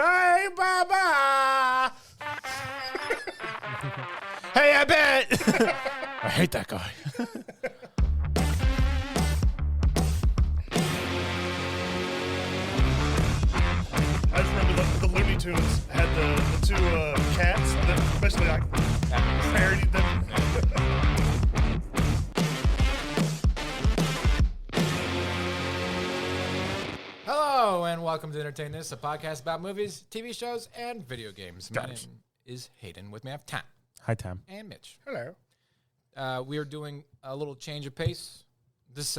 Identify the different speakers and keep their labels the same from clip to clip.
Speaker 1: Hey, Baba!
Speaker 2: Hey, Abbott! I hate that guy.
Speaker 1: I just remember the Looney Tunes had the two cats that basically like parodied them.
Speaker 3: Hello and welcome to Entertain This, a podcast about movies, TV shows, and video games. My name is Hayden. With me I have Tom.
Speaker 2: Hi, Tom.
Speaker 3: And Mitch.
Speaker 1: Hello.
Speaker 3: We are doing a little change of pace. This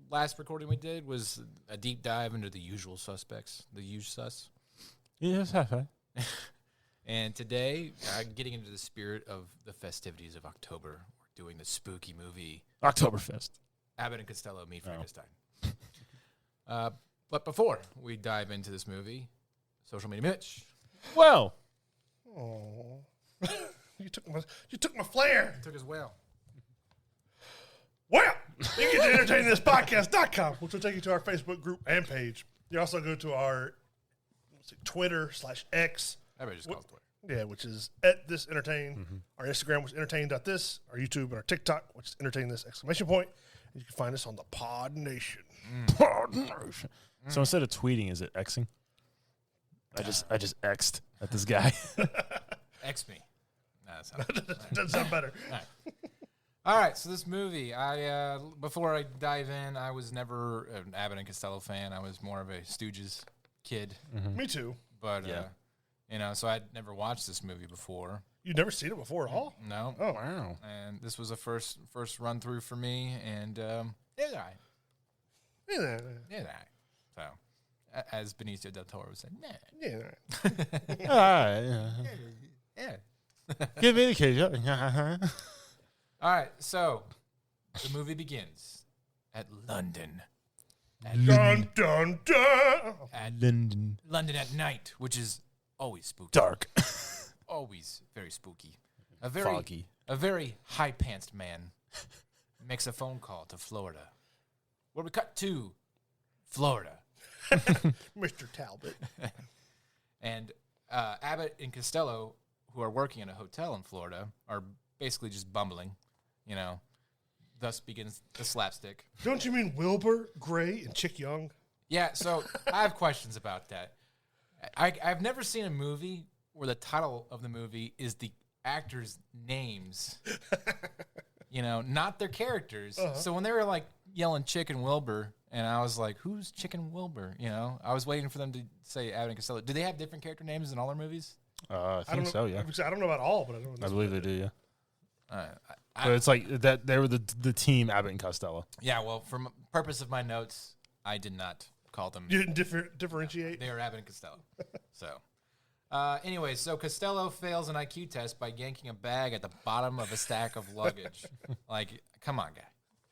Speaker 3: last recording we did was a deep dive into the usual suspects, the usual sus.
Speaker 2: Yes, hi.
Speaker 3: And today, getting into the spirit of the festivities of October, we're doing the spooky movie
Speaker 2: Oktoberfest.
Speaker 3: Abbott and Costello Meet Frankenstein. But before we dive into this movie, social media Mitch.
Speaker 2: Well,
Speaker 1: Oh, you took my flair.
Speaker 3: Took his whale.
Speaker 1: Well, you can get to entertainthispodcast.com, which will take you to our Facebook group and page. You also go to our Twitter/X.
Speaker 3: Everybody just calls it Twitter.
Speaker 1: Yeah, which is at this entertain. Our Instagram was entertain.this. Our YouTube and our TikTok, which is entertain this ! And you can find us on the Pod Nation.
Speaker 2: Pod Nation. So instead of tweeting, is it Xing? I just X'd at this guy.
Speaker 3: X me. No, that's not
Speaker 1: Doesn't sound better.
Speaker 3: All right, so this movie, before I dive in, I was never an Abbott and Costello fan. I was more of a Stooges kid.
Speaker 1: Me too.
Speaker 3: But,
Speaker 2: Yeah.
Speaker 3: so I'd never watched this movie before.
Speaker 1: You've never seen it before at all?
Speaker 3: No.
Speaker 1: Oh, wow.
Speaker 3: And this was a first run through for me, and it was all right.
Speaker 1: Yeah.
Speaker 3: It was all right. So, as Benicio del Toro would say, nah.
Speaker 1: Yeah.
Speaker 2: All right.
Speaker 3: Yeah.
Speaker 2: Give me the cage.
Speaker 3: All right, so the movie begins at London.
Speaker 1: Dun, dun, dun.
Speaker 3: At
Speaker 2: London.
Speaker 3: London at night, which is always spooky.
Speaker 2: Dark.
Speaker 3: Always very spooky.
Speaker 2: Foggy.
Speaker 3: A very high-pantsed man makes a phone call to Florida, where we cut to Florida.
Speaker 1: Mr. Talbot.
Speaker 3: And Abbott and Costello, who are working in a hotel in Florida, are basically just bumbling, Thus begins the slapstick.
Speaker 1: Don't you mean Wilbur, Gray, and Chick Young?
Speaker 3: Yeah, so I have questions about that. I've never seen a movie where the title of the movie is the actors' names, not their characters.
Speaker 1: Uh-huh.
Speaker 3: So when they were like yelling Chick and Wilbur, and I was like, who's Chick and Wilbur? I was waiting for them to say Abbott and Costello. Do they have different character names in all their movies?
Speaker 2: I think so, yeah.
Speaker 1: I don't know about all, but I know.
Speaker 2: I believe they do, yeah.
Speaker 3: I
Speaker 2: But it's like that. They were the team Abbott and Costello.
Speaker 3: Yeah, well, for purpose of my notes, I did not call them.
Speaker 1: You didn't differentiate?
Speaker 3: They are Abbott and Costello. So, anyway, so Costello fails an IQ test by yanking a bag at the bottom of a stack of luggage. Like, come on, guy.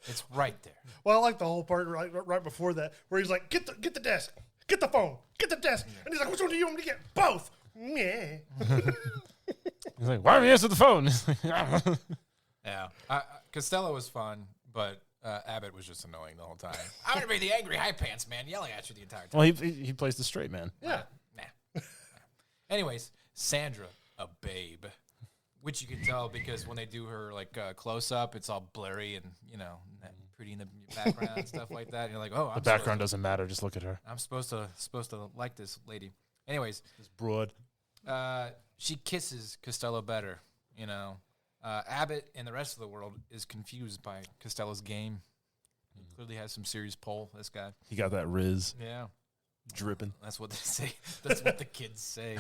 Speaker 3: It's right there.
Speaker 1: Well, I like the whole part right before that, where he's like, get the desk, get the phone, get the desk. And he's like, which one do you want me to get? Both. Yeah.
Speaker 2: He's like, why don't you answer the phone?
Speaker 3: Yeah. Costello was fun, but Abbott was just annoying the whole time. I'm going to be the angry high pants man yelling at you the entire time.
Speaker 2: Well, he plays the straight man.
Speaker 1: Yeah.
Speaker 3: Nah. Anyways, Sandra, a babe, which you can tell because when they do her close up, it's all blurry and pretty in the background and stuff like that. And you're like, oh,
Speaker 2: The background doesn't matter. Just look at her.
Speaker 3: I'm supposed to like this lady. Anyways,
Speaker 2: It's broad.
Speaker 3: she kisses Costello better. Abbott and the rest of the world is confused by Costello's game. He clearly has some serious pull. This guy.
Speaker 2: He got that Riz
Speaker 3: Yeah.
Speaker 2: dripping.
Speaker 3: That's what they say. That's what the kids say.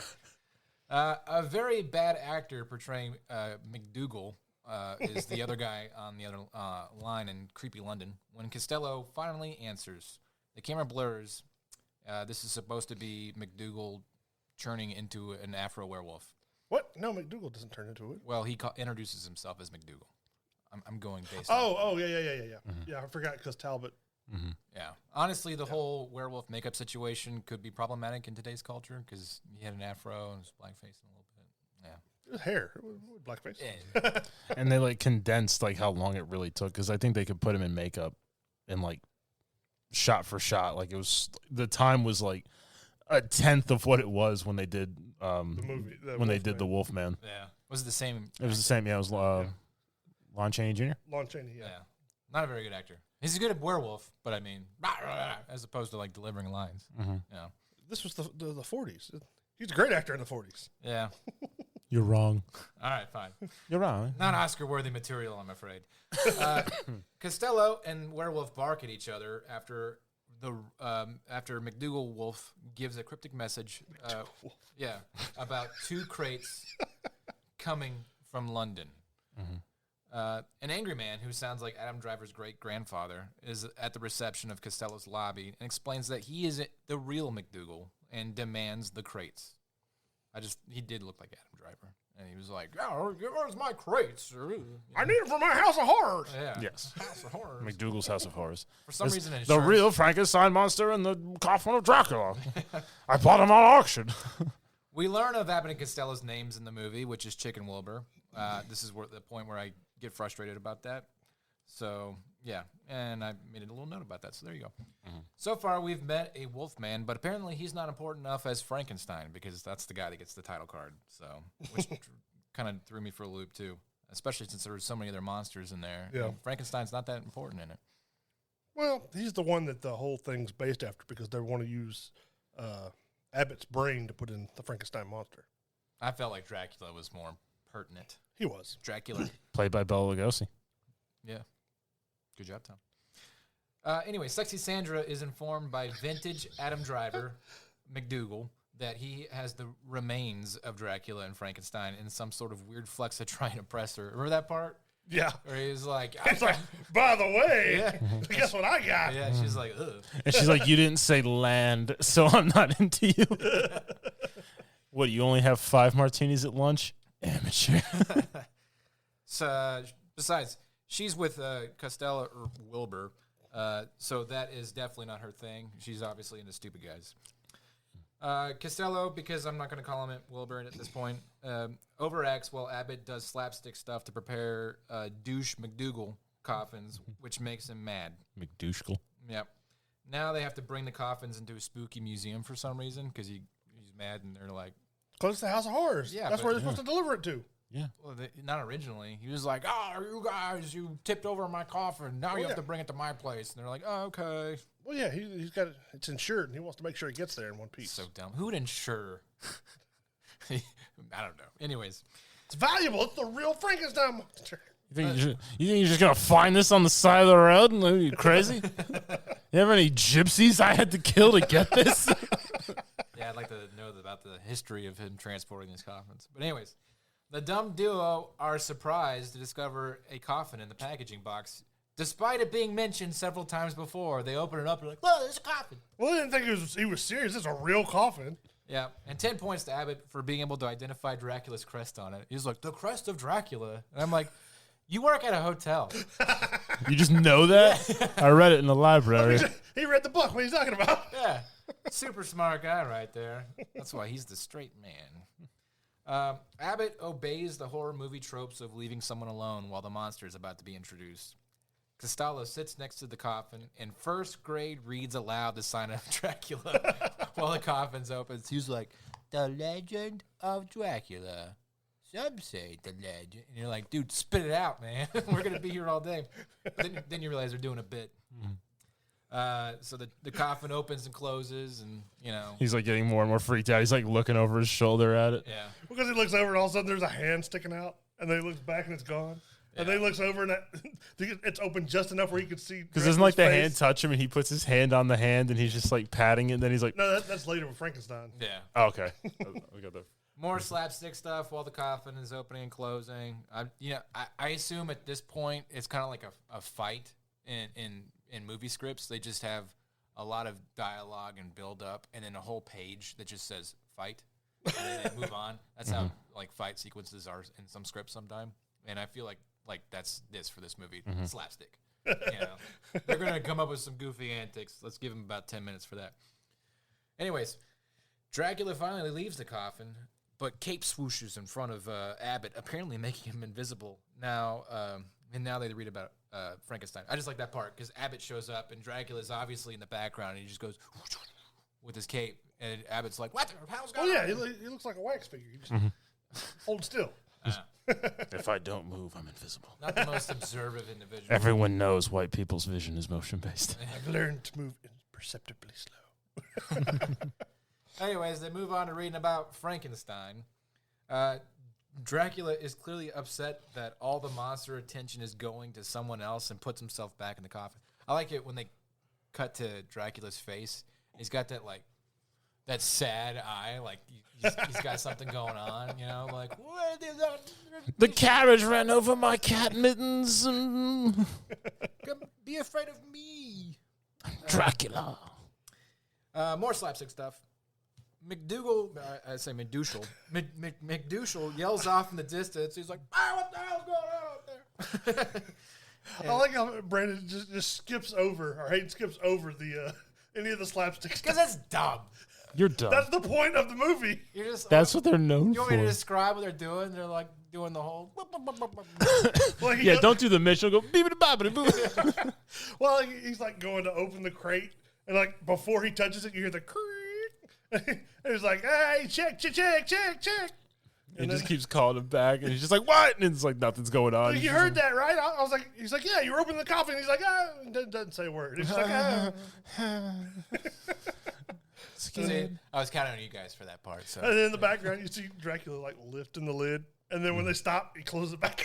Speaker 3: A very bad actor portraying McDougal is the other guy on the other line in creepy London. When Costello finally answers, the camera blurs. This is supposed to be McDougal turning into an Afro werewolf.
Speaker 1: What? No, McDougal doesn't turn into it.
Speaker 3: Well, he introduces himself as McDougal. I'm going based.
Speaker 1: Oh, yeah. Yeah, I forgot because Talbot.
Speaker 3: Yeah. Honestly, the whole werewolf makeup situation could be problematic in today's culture because he had an afro and was blackface a little bit. Yeah.
Speaker 1: It was hair. It was blackface.
Speaker 3: Yeah.
Speaker 2: And they condensed how long it really took because I think they could put him in makeup and shot for shot. It was the time was a tenth of what it was when they did
Speaker 1: The movie.
Speaker 2: when they did the Wolfman.
Speaker 3: Yeah. Was it the same?
Speaker 2: It was the same. Yeah, it was Lon Chaney Jr.
Speaker 1: Lon Chaney,
Speaker 3: Yeah. Not a very good actor. He's good at werewolf, but I mean, as opposed to like delivering lines.
Speaker 2: Mm-hmm.
Speaker 3: Yeah.
Speaker 1: This was the 40s. He's a great actor in the 40s.
Speaker 3: Yeah.
Speaker 2: You're wrong.
Speaker 3: All right, fine.
Speaker 2: You're wrong.
Speaker 3: Not Oscar-worthy material, I'm afraid. Costello and Werewolf bark at each other after McDougal Wolf gives a cryptic message. About 2 crates coming from London.
Speaker 2: Mm-hmm.
Speaker 3: An angry man who sounds like Adam Driver's great-grandfather is at the reception of Costello's lobby and explains that he is the real McDougal and demands the crates. He did look like Adam Driver. And he was like, "Oh, where's my crates?"
Speaker 1: I need it for my House of Horrors.
Speaker 3: Yeah.
Speaker 2: Yes.
Speaker 3: House of Horrors.
Speaker 2: McDougal's House of Horrors.
Speaker 3: For some reason,
Speaker 2: The
Speaker 3: insurance-
Speaker 2: real Frankenstein monster and the coffin of Dracula. I bought him on auction.
Speaker 3: We learn of Abbott and Costello's names in the movie, which is Chick and Wilbur. This is the point where I get frustrated about that. So, yeah, and I made a little note about that, so there you go.
Speaker 2: Mm-hmm.
Speaker 3: So far, we've met a Wolfman, but apparently he's not important enough as Frankenstein, because that's the guy that gets the title card, so which kind of threw me for a loop, too, especially since there were so many other monsters in there.
Speaker 1: Yeah.
Speaker 3: And Frankenstein's not that important in it.
Speaker 1: Well, he's the one that the whole thing's based after because they want to use Abbott's brain to put in the Frankenstein monster.
Speaker 3: I felt like Dracula was more pertinent.
Speaker 1: He was.
Speaker 3: Dracula.
Speaker 2: Played by Bela Lugosi.
Speaker 3: Yeah. Good job, Tom. Anyway, Sexy Sandra is informed by vintage Adam Driver, McDougal, that he has the remains of Dracula and Frankenstein in some sort of weird flex to try and impress her. Remember that part?
Speaker 1: Yeah.
Speaker 3: Where he's like,
Speaker 1: It's like, by the way,
Speaker 3: Yeah.
Speaker 1: guess what I got?
Speaker 3: yeah, she's like, ugh.
Speaker 2: And she's like, "You didn't say land, so I'm not into you." What, you only have 5 martinis at lunch? Amateur.
Speaker 3: So, besides, she's with Costello or Wilbur, so that is definitely not her thing. She's obviously into stupid guys. Costello, because I'm not going to call him Wilbur at this point, overacts while Abbott does slapstick stuff to prepare douche McDougal coffins, which makes him mad.
Speaker 2: McDouchel.
Speaker 3: Yep. Now they have to bring the coffins into a spooky museum for some reason because he's mad and they're like,
Speaker 1: Because it's the House of Horrors.
Speaker 3: Yeah,
Speaker 1: That's
Speaker 3: but-
Speaker 1: where they're supposed to deliver it to.
Speaker 2: Yeah.
Speaker 3: well, not originally. He was like, "Oh, you guys, you tipped over my coffin. Now you
Speaker 1: yeah.
Speaker 3: have to bring it to my place." And they're like, "Oh, okay."
Speaker 1: Well, yeah, he's got it's insured, and he wants to make sure it gets there in one piece.
Speaker 3: So dumb. Who would insure? I don't know. Anyways,
Speaker 1: It's valuable. It's the real Frankenstein monster.
Speaker 2: You think you're just going to find this on the side of the road? Are you crazy? You have any gypsies I had to kill to get this?
Speaker 3: yeah, I'd like to know about the history of him transporting these coffins. But anyways, the dumb duo are surprised to discover a coffin in the packaging box. Despite it being mentioned several times before, they open it up and they're like, "Whoa, there's a coffin."
Speaker 1: Well, I didn't think he was serious. It's a real coffin.
Speaker 3: Yeah, and 10 points to Abbott for being able to identify Dracula's crest on it. He's like, "The crest of Dracula." And I'm like, you work at a hotel.
Speaker 2: You just know that? I read it in the library.
Speaker 1: He read the book. What are you talking about?
Speaker 3: Yeah, super smart guy right there. That's why he's the straight man. Abbott obeys the horror movie tropes of leaving someone alone while the monster is about to be introduced. Costello sits next to the coffin and first grade reads aloud the sign of Dracula while the coffin's open. He's like, "The legend of Dracula. Some say the legend." And you're like, "Dude, spit it out, man. We're going to be here all day." But then you realize they're doing a bit. So the coffin opens and closes, and, you know.
Speaker 2: He's like getting more and more freaked out. He's like looking over his shoulder at it.
Speaker 3: Yeah.
Speaker 1: Because he looks over and all of a sudden there's a hand sticking out, and then he looks back and it's gone. And then he looks over and it's open just enough where he can see.
Speaker 2: Because doesn't like the
Speaker 1: Dracula's
Speaker 2: hand
Speaker 1: face.
Speaker 2: touch him and he puts his hand on the hand and he's just like patting it and then he's like,
Speaker 1: No, that's later with Frankenstein.
Speaker 3: Yeah.
Speaker 2: oh, okay. I got that.
Speaker 3: More slapstick stuff while the coffin is opening and closing. I assume at this point it's kind of like a fight in movie scripts. They just have a lot of dialogue and build up, and then a whole page that just says fight, and then they move on. That's how like fight sequences are in some scripts sometime. And I feel like that's this for this movie, slapstick. You know, they're gonna come up with some goofy antics. Let's give them about 10 minutes for that. Anyways, Dracula finally leaves the coffin, but Cape swooshes in front of Abbott, apparently making him invisible. Now, and now they read about Frankenstein. I just like that part because Abbott shows up and Dracula's obviously in the background and he just goes with his cape. And Abbott's like, what the hell's
Speaker 1: Oh
Speaker 3: going
Speaker 1: yeah,
Speaker 3: on?
Speaker 1: he looks like a wax figure. You just hold still.
Speaker 2: If I don't move, I'm invisible.
Speaker 3: Not the most observant individual.
Speaker 2: Everyone knows white people's vision is motion based.
Speaker 1: I've learned to move imperceptibly slow.
Speaker 3: Anyways, they move on to reading about Frankenstein. Dracula is clearly upset that all the monster attention is going to someone else and puts himself back in the coffin. I like it when they cut to Dracula's face. He's got that that sad eye, like he's got something going on, you know, like what is that?
Speaker 2: The carriage ran over my cat mittens.
Speaker 3: Come be afraid of me,
Speaker 2: Dracula.
Speaker 3: More slapstick stuff. McDougal, I say McDouchel. McDouchel yells off in the distance. He's like, what the hell's going on out there?
Speaker 1: I like how Brandon just skips over, or Hayden skips over the any of the slapstick
Speaker 3: Because
Speaker 1: stuff.
Speaker 3: that's dumb.
Speaker 2: You're dumb.
Speaker 1: That's the point of the movie.
Speaker 3: You're just
Speaker 2: That's what they're known
Speaker 3: you want me to
Speaker 2: for.
Speaker 3: describe what they're doing? They're like doing the whole.
Speaker 1: Like he
Speaker 2: Yeah,
Speaker 1: goes-
Speaker 2: don't do the Mitchell. Go beep bobbity boo.
Speaker 1: Well, he's like going to open the crate, and like before he touches it, you hear the creak, and he's like, "Hey, check."
Speaker 2: He just keeps calling him back, and he's just like, "What?" And it's like nothing's going on.
Speaker 1: You heard that, right? I was like, he's like, "Yeah, you were opening the coffin." He's like, and doesn't say a word. He's just like,
Speaker 2: Scared.
Speaker 3: I was counting on you guys for that part. So
Speaker 1: And then in the background, you see Dracula like lifting the lid, and then when they stop, he closes it back.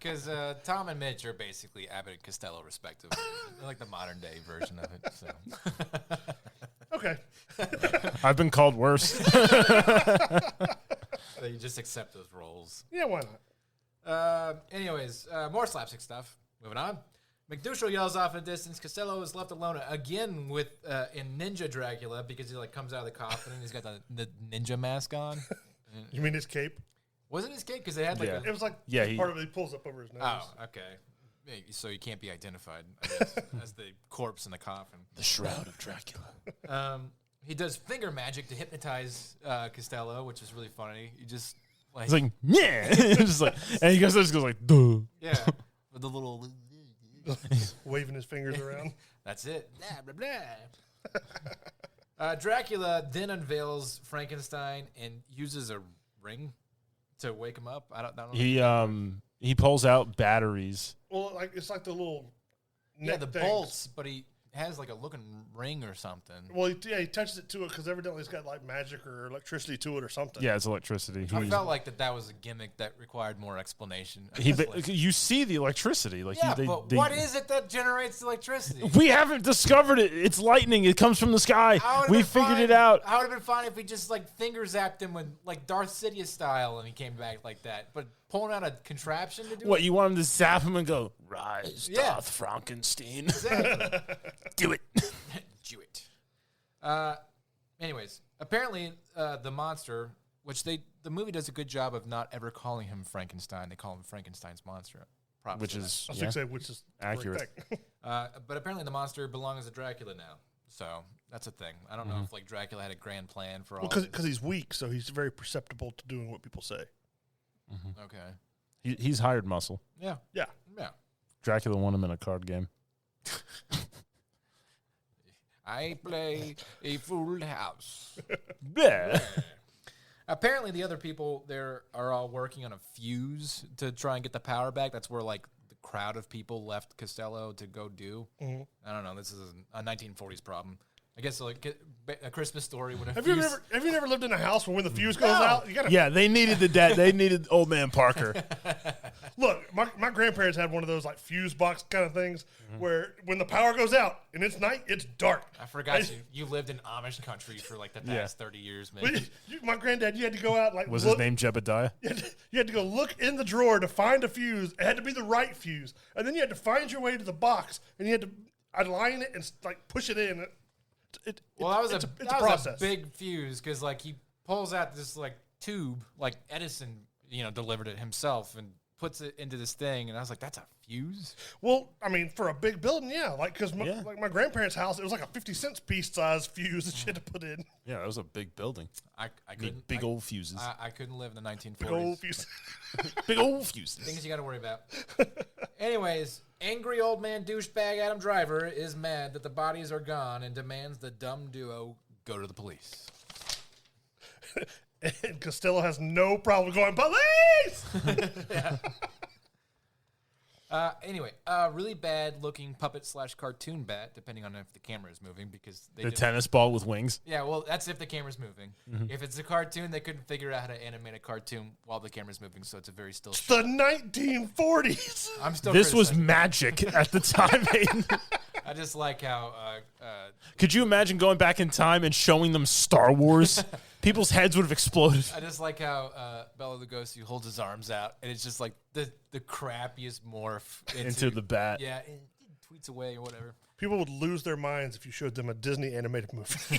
Speaker 3: because Tom and Mitch are basically Abbott and Costello, respectively. They're like the modern day version of it. So
Speaker 1: Okay.
Speaker 2: I've been called worse.
Speaker 3: so you just accept those roles.
Speaker 1: Yeah, why not?
Speaker 3: Anyways, more slapstick stuff. Moving on. McDouchel yells off in the distance. Costello is left alone again with in Ninja Dracula because he like comes out of the coffin and he's got the ninja mask on.
Speaker 1: You mean his cape?
Speaker 3: Wasn't his cape because they had like
Speaker 2: Yeah.
Speaker 1: It was like
Speaker 2: Yeah,
Speaker 1: part of it. He pulls up over his nose.
Speaker 3: Oh, okay. So he can't be identified, I guess, as the corpse in the coffin.
Speaker 2: The Shroud of Dracula.
Speaker 3: He does finger magic to hypnotize Costello, which is really funny. He just like,
Speaker 2: It's like, yeah. Just like, and he just goes like, duh.
Speaker 3: yeah, with the little.
Speaker 1: Waving his fingers around.
Speaker 3: That's it. Blah, blah, blah. Dracula then unveils Frankenstein and uses a ring to wake him up. I don't know.
Speaker 2: He pulls out batteries.
Speaker 1: Well, like it's like the little
Speaker 3: Yeah,
Speaker 1: neck
Speaker 3: the
Speaker 1: things.
Speaker 3: bolts, but he has like a looking ring or something.
Speaker 1: Well, he touches it to it because evidently it's got like magic or electricity to it or something.
Speaker 2: Yeah, it's electricity.
Speaker 3: I felt like that was a gimmick that required more explanation.
Speaker 2: You see the electricity. Like
Speaker 3: yeah,
Speaker 2: they,
Speaker 3: but
Speaker 2: they-
Speaker 3: what is it that generates electricity?
Speaker 2: We haven't discovered it. It's lightning. It comes from the sky. We figured it out.
Speaker 3: I would have been fine if we just like finger zapped him with like Darth Sidious style and he came back like that. But pulling out a contraption to do
Speaker 2: What,
Speaker 3: it?
Speaker 2: you want him to zap him and go, rise,
Speaker 3: Yeah.
Speaker 2: Darth Frankenstein.
Speaker 3: Exactly.
Speaker 2: Do it.
Speaker 3: Do it. Anyways, apparently the monster, which the movie does a good job of not ever calling him Frankenstein. They call him Frankenstein's monster. Props
Speaker 2: Which
Speaker 3: to that.
Speaker 2: is
Speaker 1: I was
Speaker 2: yeah.
Speaker 1: going to say, which is the correct
Speaker 2: Accurate.
Speaker 1: thing.
Speaker 3: But apparently the monster belongs to Dracula now. So that's a thing. I don't know if like Dracula had a grand plan for all.
Speaker 1: Because he's weak, so he's very perceptible to doing what people say.
Speaker 3: Okay.
Speaker 2: He's hired muscle.
Speaker 3: Yeah.
Speaker 1: Yeah.
Speaker 3: Yeah.
Speaker 2: Dracula won him in a card game.
Speaker 3: I play a full house.
Speaker 2: Yeah.
Speaker 3: Apparently, the other people there are all working on a fuse to try and get the power back. That's where like the crowd of people left Costello to go do. I don't know. This is a 1940s problem. I guess like a Christmas Story would
Speaker 1: Have you never lived in a house where when the fuse goes out, you gotta
Speaker 2: Yeah, they needed the dad. They needed old man Parker.
Speaker 1: look. My grandparents had one of those like fuse box kind of things where when the power goes out and it's night, it's dark.
Speaker 3: I forgot you lived in Amish country for like the past 30 years, man.
Speaker 1: But my granddad, you had to go out like
Speaker 2: Was
Speaker 1: look,
Speaker 2: his name Jebediah?
Speaker 1: You had to go look in the drawer to find a fuse. It had to be the right fuse, and then you had to find your way to the box, and you had to align it and like push it in.
Speaker 3: Well, that was
Speaker 1: it's
Speaker 3: a
Speaker 1: a process.
Speaker 3: big fuse because like he pulls out this like tube, like Edison, delivered it himself and puts it into this thing, and I was like, that's a fuse.
Speaker 1: Well, I mean, for a big building, yeah, like because
Speaker 2: Yeah.
Speaker 1: like my grandparents' house, it was like a 50-cent piece size fuse that you had to put in.
Speaker 2: Yeah, that was a big building.
Speaker 3: I couldn't
Speaker 2: Big old fuses.
Speaker 3: I couldn't live in the 1940s.
Speaker 1: Big old fuse.
Speaker 2: Big old fuses.
Speaker 3: Things you got to worry about. Anyways, angry old man douchebag Adam Driver is mad that the bodies are gone and demands the dumb duo go to the police.
Speaker 1: And Costello has no problem going, police!
Speaker 3: Anyway, really bad looking puppet / cartoon bat, depending on if the camera is moving, because
Speaker 2: The tennis ball with wings.
Speaker 3: Yeah, well, that's if the camera's moving. If it's a cartoon, they couldn't figure out how to animate a cartoon while the camera's moving, so it's a very still shot.
Speaker 1: The 1940s.
Speaker 3: I'm still.
Speaker 2: This was
Speaker 3: criticizing.
Speaker 2: magic at the time, Hayden.
Speaker 3: I just like how.
Speaker 2: Could you imagine going back in time and showing them Star Wars? People's heads would have exploded.
Speaker 3: I just like how Bela Lugosi holds his arms out, and it's just like the crappiest morph
Speaker 2: Into the bat.
Speaker 3: Yeah, and tweets away or whatever.
Speaker 1: People would lose their minds if you showed them a Disney animated movie.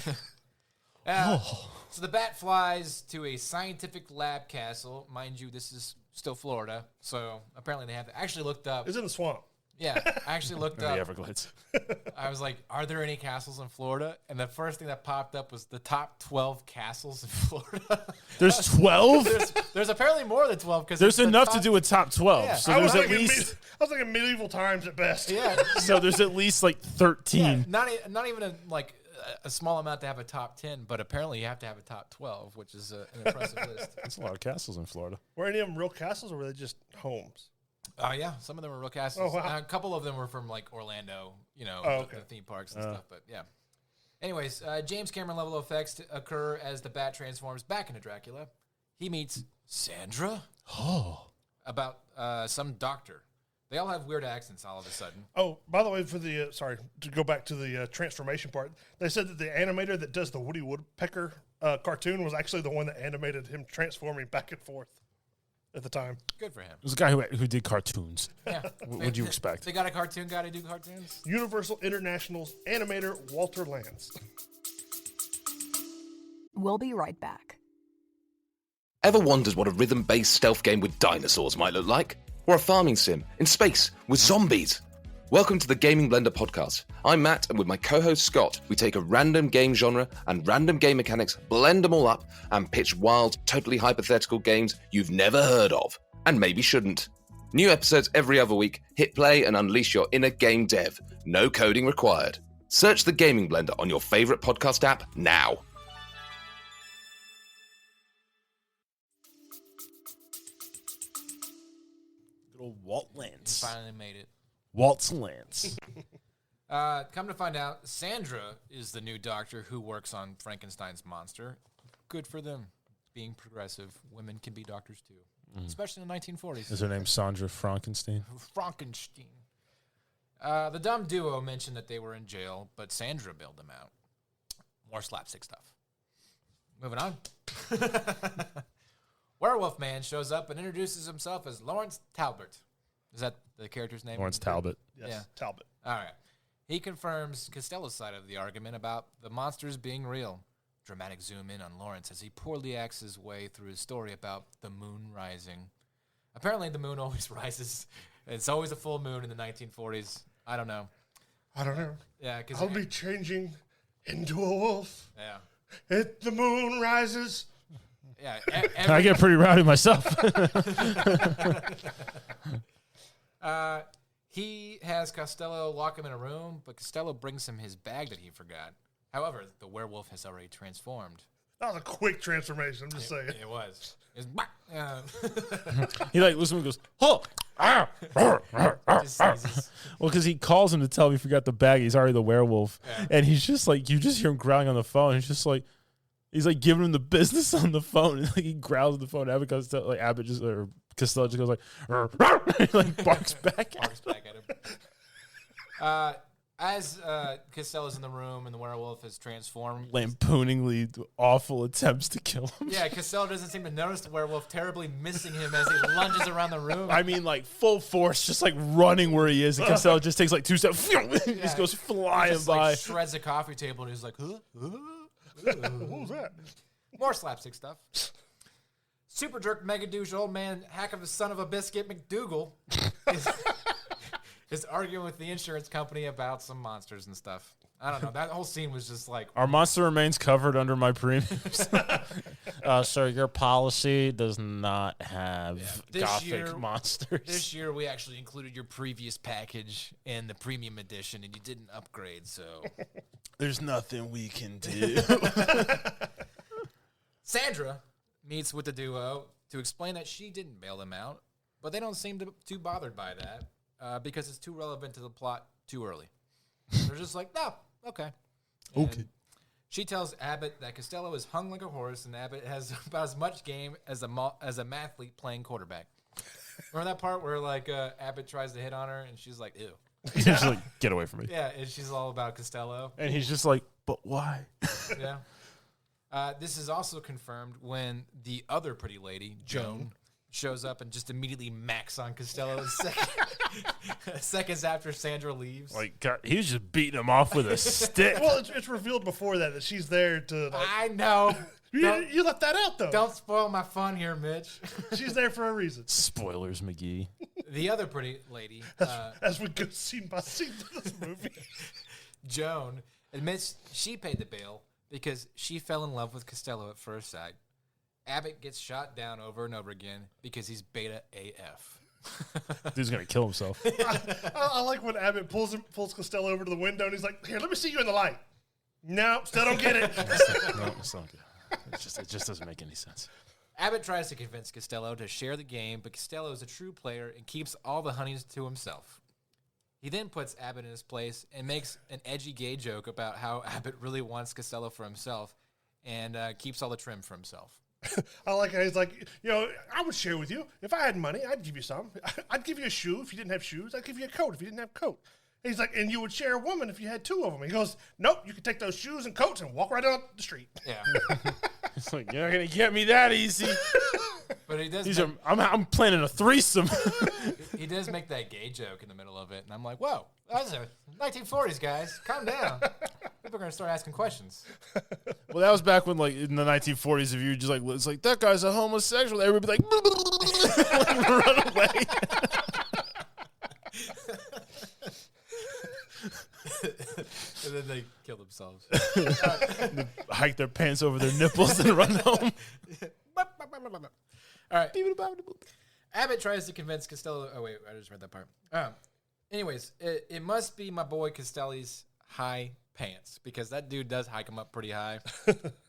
Speaker 3: So the bat flies to a scientific lab castle. Mind you, this is still Florida, so apparently they have actually looked up.
Speaker 1: It's in the swamp.
Speaker 3: Yeah, I actually looked
Speaker 2: The
Speaker 3: up.
Speaker 2: Everglades.
Speaker 3: I was like, are there any castles in Florida? And the first thing that popped up was the top 12 castles in Florida.
Speaker 2: There's 12?
Speaker 3: There's apparently more than 12 because
Speaker 2: There's enough to do a top 12.
Speaker 3: Yeah.
Speaker 2: So
Speaker 1: I was
Speaker 2: there's at
Speaker 1: thinking
Speaker 2: least
Speaker 1: I was thinking medieval times at best.
Speaker 3: Yeah,
Speaker 2: so there's at least like 13.
Speaker 3: yeah, not even a small amount to have a top 10, but apparently you have to have a top 12, which is an impressive list.
Speaker 2: There's a lot of castles in Florida.
Speaker 1: Were any of them real castles or were they just homes?
Speaker 3: Yeah, some of them were real castles.
Speaker 1: Oh, wow.
Speaker 3: A couple of them were from like Orlando,
Speaker 1: okay.
Speaker 3: the theme parks and stuff. But yeah. Anyways, James Cameron level effects occur as the bat transforms back into Dracula. He meets Sandra. About some doctor. They all have weird accents all of a sudden.
Speaker 1: Oh, by the way, for the to go back to the transformation part, they said that the animator that does the Woody Woodpecker cartoon was actually the one that animated him transforming back and forth at the time.
Speaker 3: Good for him.
Speaker 2: It was a guy who did cartoons.
Speaker 3: Yeah.
Speaker 2: What would you expect?
Speaker 3: They got a cartoon guy to do cartoons?
Speaker 1: Universal International's animator Walter Lantz.
Speaker 4: We'll be right back.
Speaker 5: Ever wondered what a rhythm-based stealth game with dinosaurs might look like? Or a farming sim in space with zombies? Welcome to the Gaming Blender podcast. I'm Matt, and with my co-host Scott, we take a random game genre and random game mechanics, blend them all up, and pitch wild, totally hypothetical games you've never heard of, and maybe shouldn't. New episodes every other week. Hit play and unleash your inner game dev. No coding required. Search the Gaming Blender on your favorite podcast app now.
Speaker 2: Little Walt Lance.
Speaker 3: Finally made it.
Speaker 2: Walt's Lance.
Speaker 3: Come to find out, Sandra is the new doctor who works on Frankenstein's monster. Good for them. Being progressive, women can be doctors too, especially in the 1940s.
Speaker 2: Is her name Sandra Frankenstein?
Speaker 3: Frankenstein. The dumb duo mentioned that they were in jail, but Sandra bailed them out. More slapstick stuff. Moving on. Werewolf Man shows up and introduces himself as Lawrence Talbot. Is that the character's name?
Speaker 2: Lawrence Talbot.
Speaker 1: Yes,
Speaker 3: Yeah.
Speaker 1: Talbot.
Speaker 3: All right. He confirms Costello's side of the argument about the monsters being real. Dramatic zoom in on Lawrence as he poorly acts his way through his story about the moon rising. Apparently, the moon always rises. It's always a full moon in the 1940s. I don't know.
Speaker 1: I don't know.
Speaker 3: Yeah, because
Speaker 1: I'll be changing into a wolf.
Speaker 3: yeah,
Speaker 1: The moon rises.
Speaker 3: yeah.
Speaker 2: I get pretty rowdy myself.
Speaker 3: He has Costello lock him in a room, but Costello brings him his bag that he forgot. However, the werewolf has already transformed.
Speaker 1: That was a quick transformation, I'm just saying.
Speaker 3: It was.
Speaker 2: He listen and goes, oh,
Speaker 3: Just sneezes.
Speaker 2: well, because he calls him to tell him he forgot the bag. He's already the werewolf,
Speaker 3: Yeah.
Speaker 2: and he's just like, you just hear him growling on the phone. He's just like, he's like giving him the business on the phone, and like he growls on the phone. Abbott just or Costello just goes like, he like barks back.
Speaker 3: Barks back at him. As Costello's in the room and the werewolf has transformed.
Speaker 2: Lampooningly awful attempts to kill him.
Speaker 3: Yeah, Costello doesn't seem to notice the werewolf terribly missing him as he lunges around the room.
Speaker 2: I mean, like full force, just like running where he is, and Costello just takes like 2 steps, he just goes flying
Speaker 3: just,
Speaker 2: by.
Speaker 3: like, shreds a coffee table and he's like, huh?
Speaker 1: What was that?
Speaker 3: More slapstick stuff. Super jerk mega douche old man hack of a son of a biscuit McDougal is arguing with the insurance company about some monsters and stuff. I don't know. That whole scene was just like,
Speaker 2: Our monster remains covered under my premiums. Sir, your policy does not have gothic monsters.
Speaker 3: this year we actually included your previous package in the premium edition, and you didn't upgrade, so.
Speaker 2: There's nothing we can do.
Speaker 3: Sandra meets with the duo to explain that she didn't bail them out, but they don't seem too bothered by that because it's too relevant to the plot too early. They're just like, no, okay. And she tells Abbott that Costello is hung like a horse, and Abbott has about as much game as a mathlete playing quarterback. Remember that part where like Abbott tries to hit on her, and she's like, ew.
Speaker 2: He's just like, get away from me.
Speaker 3: Yeah, and she's all about Costello.
Speaker 2: And he's just like, but why?
Speaker 3: Yeah. This is also confirmed when the other pretty lady, Joan, shows up and just immediately macks on Costello in seconds after Sandra leaves.
Speaker 2: Like, God, he was just beating him off with a stick.
Speaker 1: Well, it's revealed before that she's there to. Like,
Speaker 3: I know.
Speaker 1: you left that out though.
Speaker 3: Don't spoil my fun here, Mitch.
Speaker 1: She's there for a reason.
Speaker 2: Spoilers, McGee.
Speaker 3: The other pretty lady,
Speaker 1: As we go scene by scene through this movie.
Speaker 3: Joan, admits she paid the bail because she fell in love with Costello at first sight. Abbott gets shot down over and over again because he's beta AF.
Speaker 2: Dude's going to kill himself.
Speaker 1: I like when Abbott pulls Costello over to the window and he's like, "Here, let me see you in the light." No, still don't get it.
Speaker 2: No, it's not good. It just doesn't make any sense.
Speaker 3: Abbott tries to convince Costello to share the game, but Costello is a true player and keeps all the honeys to himself. He then puts Abbott in his place and makes an edgy gay joke about how Abbott really wants Costello for himself and keeps all the trim for himself.
Speaker 1: I like how he's like, I would share with you. If I had money, I'd give you some. I'd give you a shoe if you didn't have shoes. I'd give you a coat if you didn't have a coat. And he's like, and you would share a woman if you had two of them. He goes, nope, you can take those shoes and coats and walk right down the street.
Speaker 3: Yeah.
Speaker 2: It's like, you're not going to get me that easy.
Speaker 3: But he does.
Speaker 2: I'm planning a threesome.
Speaker 3: He does make that gay joke in the middle of it, and I'm like, whoa, that's the 1940s, guys. Calm down. People are going to start asking questions.
Speaker 2: Well, that was back when, like, in the 1940s, if you were just like, it's like, that guy's a homosexual, everybody would be like, run away.
Speaker 3: And then they kill themselves.
Speaker 2: They hike their pants over their nipples and run home.
Speaker 3: All right. Abbott tries to convince Costello. Oh, wait, I just read that part. Anyways, it must be my boy Costello's high pants because that dude does hike him up pretty high.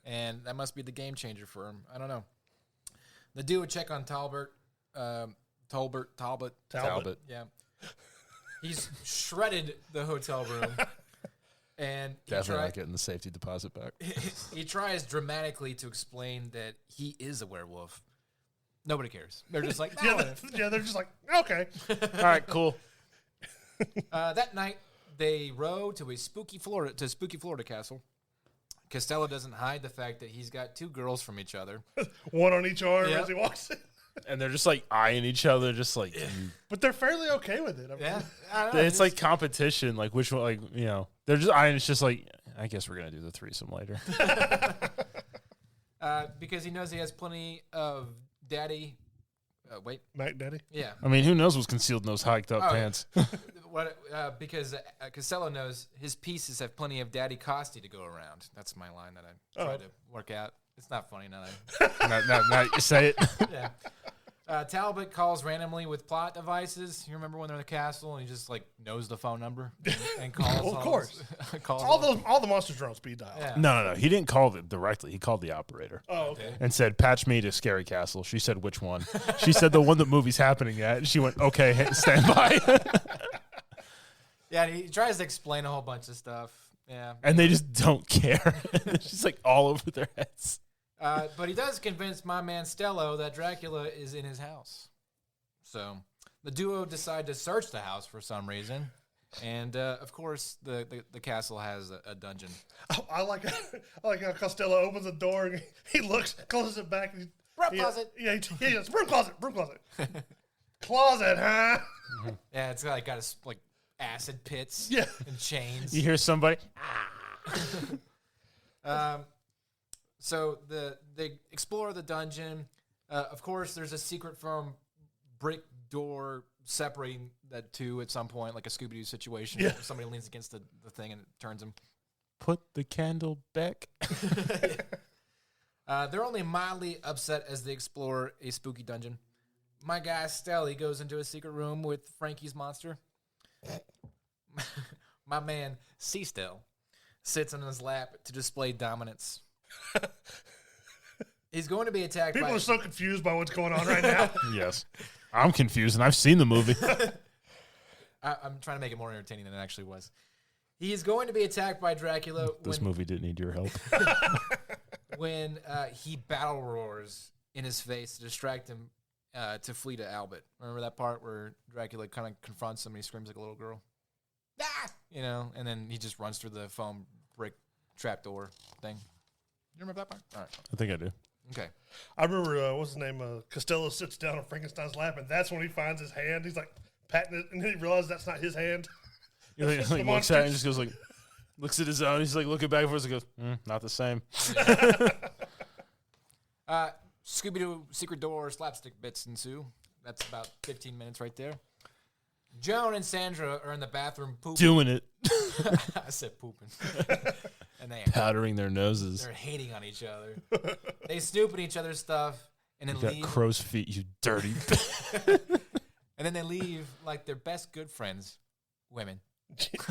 Speaker 3: And that must be the game changer for him. I don't know. The dude would check on Talbot. Yeah. He's shredded the hotel room. And
Speaker 2: Definitely not getting the safety deposit back.
Speaker 3: He tries dramatically to explain that he is a werewolf. Nobody cares. They're just like,
Speaker 1: they're just like, okay.
Speaker 2: All right, cool.
Speaker 3: That night, they row to a spooky Florida castle. Costello doesn't hide the fact that he's got two girls from each other.
Speaker 1: One on each arm
Speaker 3: Yep.
Speaker 1: as he walks in.
Speaker 2: And they're just like eyeing each other, just like.
Speaker 1: But they're fairly okay with it. I mean,
Speaker 3: Yeah, I don't know,
Speaker 2: It's like competition, like which one, like they're just eyeing. It's just like, I guess we're gonna do the threesome later.
Speaker 3: because he knows he has plenty of daddy.
Speaker 1: Mac Daddy.
Speaker 3: Yeah.
Speaker 2: I mean, who knows what's concealed in those hiked up pants?
Speaker 3: Because Costello knows his pieces have plenty of daddy Costi to go around. That's my line that I try to work out. It's not funny now.
Speaker 2: Now you say it.
Speaker 3: Yeah. Talbot calls randomly with plot devices. You remember when they're in the castle and he just like knows the phone number and calls?
Speaker 1: Well, of course.
Speaker 3: calls
Speaker 1: All the monsters are on speed dial.
Speaker 3: Yeah.
Speaker 2: No. He didn't call it directly. He called the operator.
Speaker 1: Oh, okay.
Speaker 2: And said, patch me to Scary Castle. She said, which one? She said, the one the movie's happening at. And she went, okay, stand by.
Speaker 3: Yeah, he tries to explain a whole bunch of stuff. Yeah.
Speaker 2: And they just don't care. It's just like all over their heads.
Speaker 3: But he does convince my man Stello that Dracula is in his house. So the duo decide to search the house for some reason. And, of course, the castle has a dungeon.
Speaker 1: I like how Costello opens the door and he looks, closes it back. And
Speaker 3: Broom closet.
Speaker 1: Yeah, he goes, broom closet. Closet, huh?
Speaker 3: Yeah, it's like got like acid pits and chains.
Speaker 2: You hear somebody.
Speaker 3: So they explore the dungeon. Of course, there's a secret from brick door separating the two at some point, like a Scooby-Doo situation.
Speaker 1: Yeah.
Speaker 3: Where somebody leans against the thing and it turns him.
Speaker 2: Put the candle back.
Speaker 3: They're only mildly upset as they explore a spooky dungeon. My guy Stelly goes into a secret room with Frankie's monster. My man C-Still sits on his lap to display dominance. He's going to be attacked
Speaker 1: People
Speaker 3: by...
Speaker 1: are so confused by what's going on right now.
Speaker 2: Yes. I'm confused, and I've seen the movie.
Speaker 3: I'm trying to make it more entertaining than it actually was. He is going to be attacked by Dracula
Speaker 2: This movie didn't need your help.
Speaker 3: when he battle roars in his face to distract him to flee to Albert. Remember that part where Dracula kind of confronts him and he screams like a little girl? Ah! You know, and then he just runs through the foam brick trapdoor thing. You remember that part? All right.
Speaker 2: I think I do.
Speaker 3: Okay.
Speaker 1: I remember, what's his name? Costello sits down on Frankenstein's lap, and that's when he finds his hand. He's like patting it, and then he realizes that's not his hand.
Speaker 2: He like, looks at it and just goes like, looks at his own. He's like looking back and forth and goes, not the same.
Speaker 3: Scooby-Doo secret door slapstick bits ensue. That's about 15 minutes right there. Joan and Sandra are in the bathroom pooping.
Speaker 2: Doing it.
Speaker 3: I said pooping. And
Speaker 2: Powdering their noses.
Speaker 3: they're hating on each other. They snoop at each other's stuff and then
Speaker 2: You got
Speaker 3: leave.
Speaker 2: crow's feet, you dirty.
Speaker 3: And then they leave like their best good friends, women.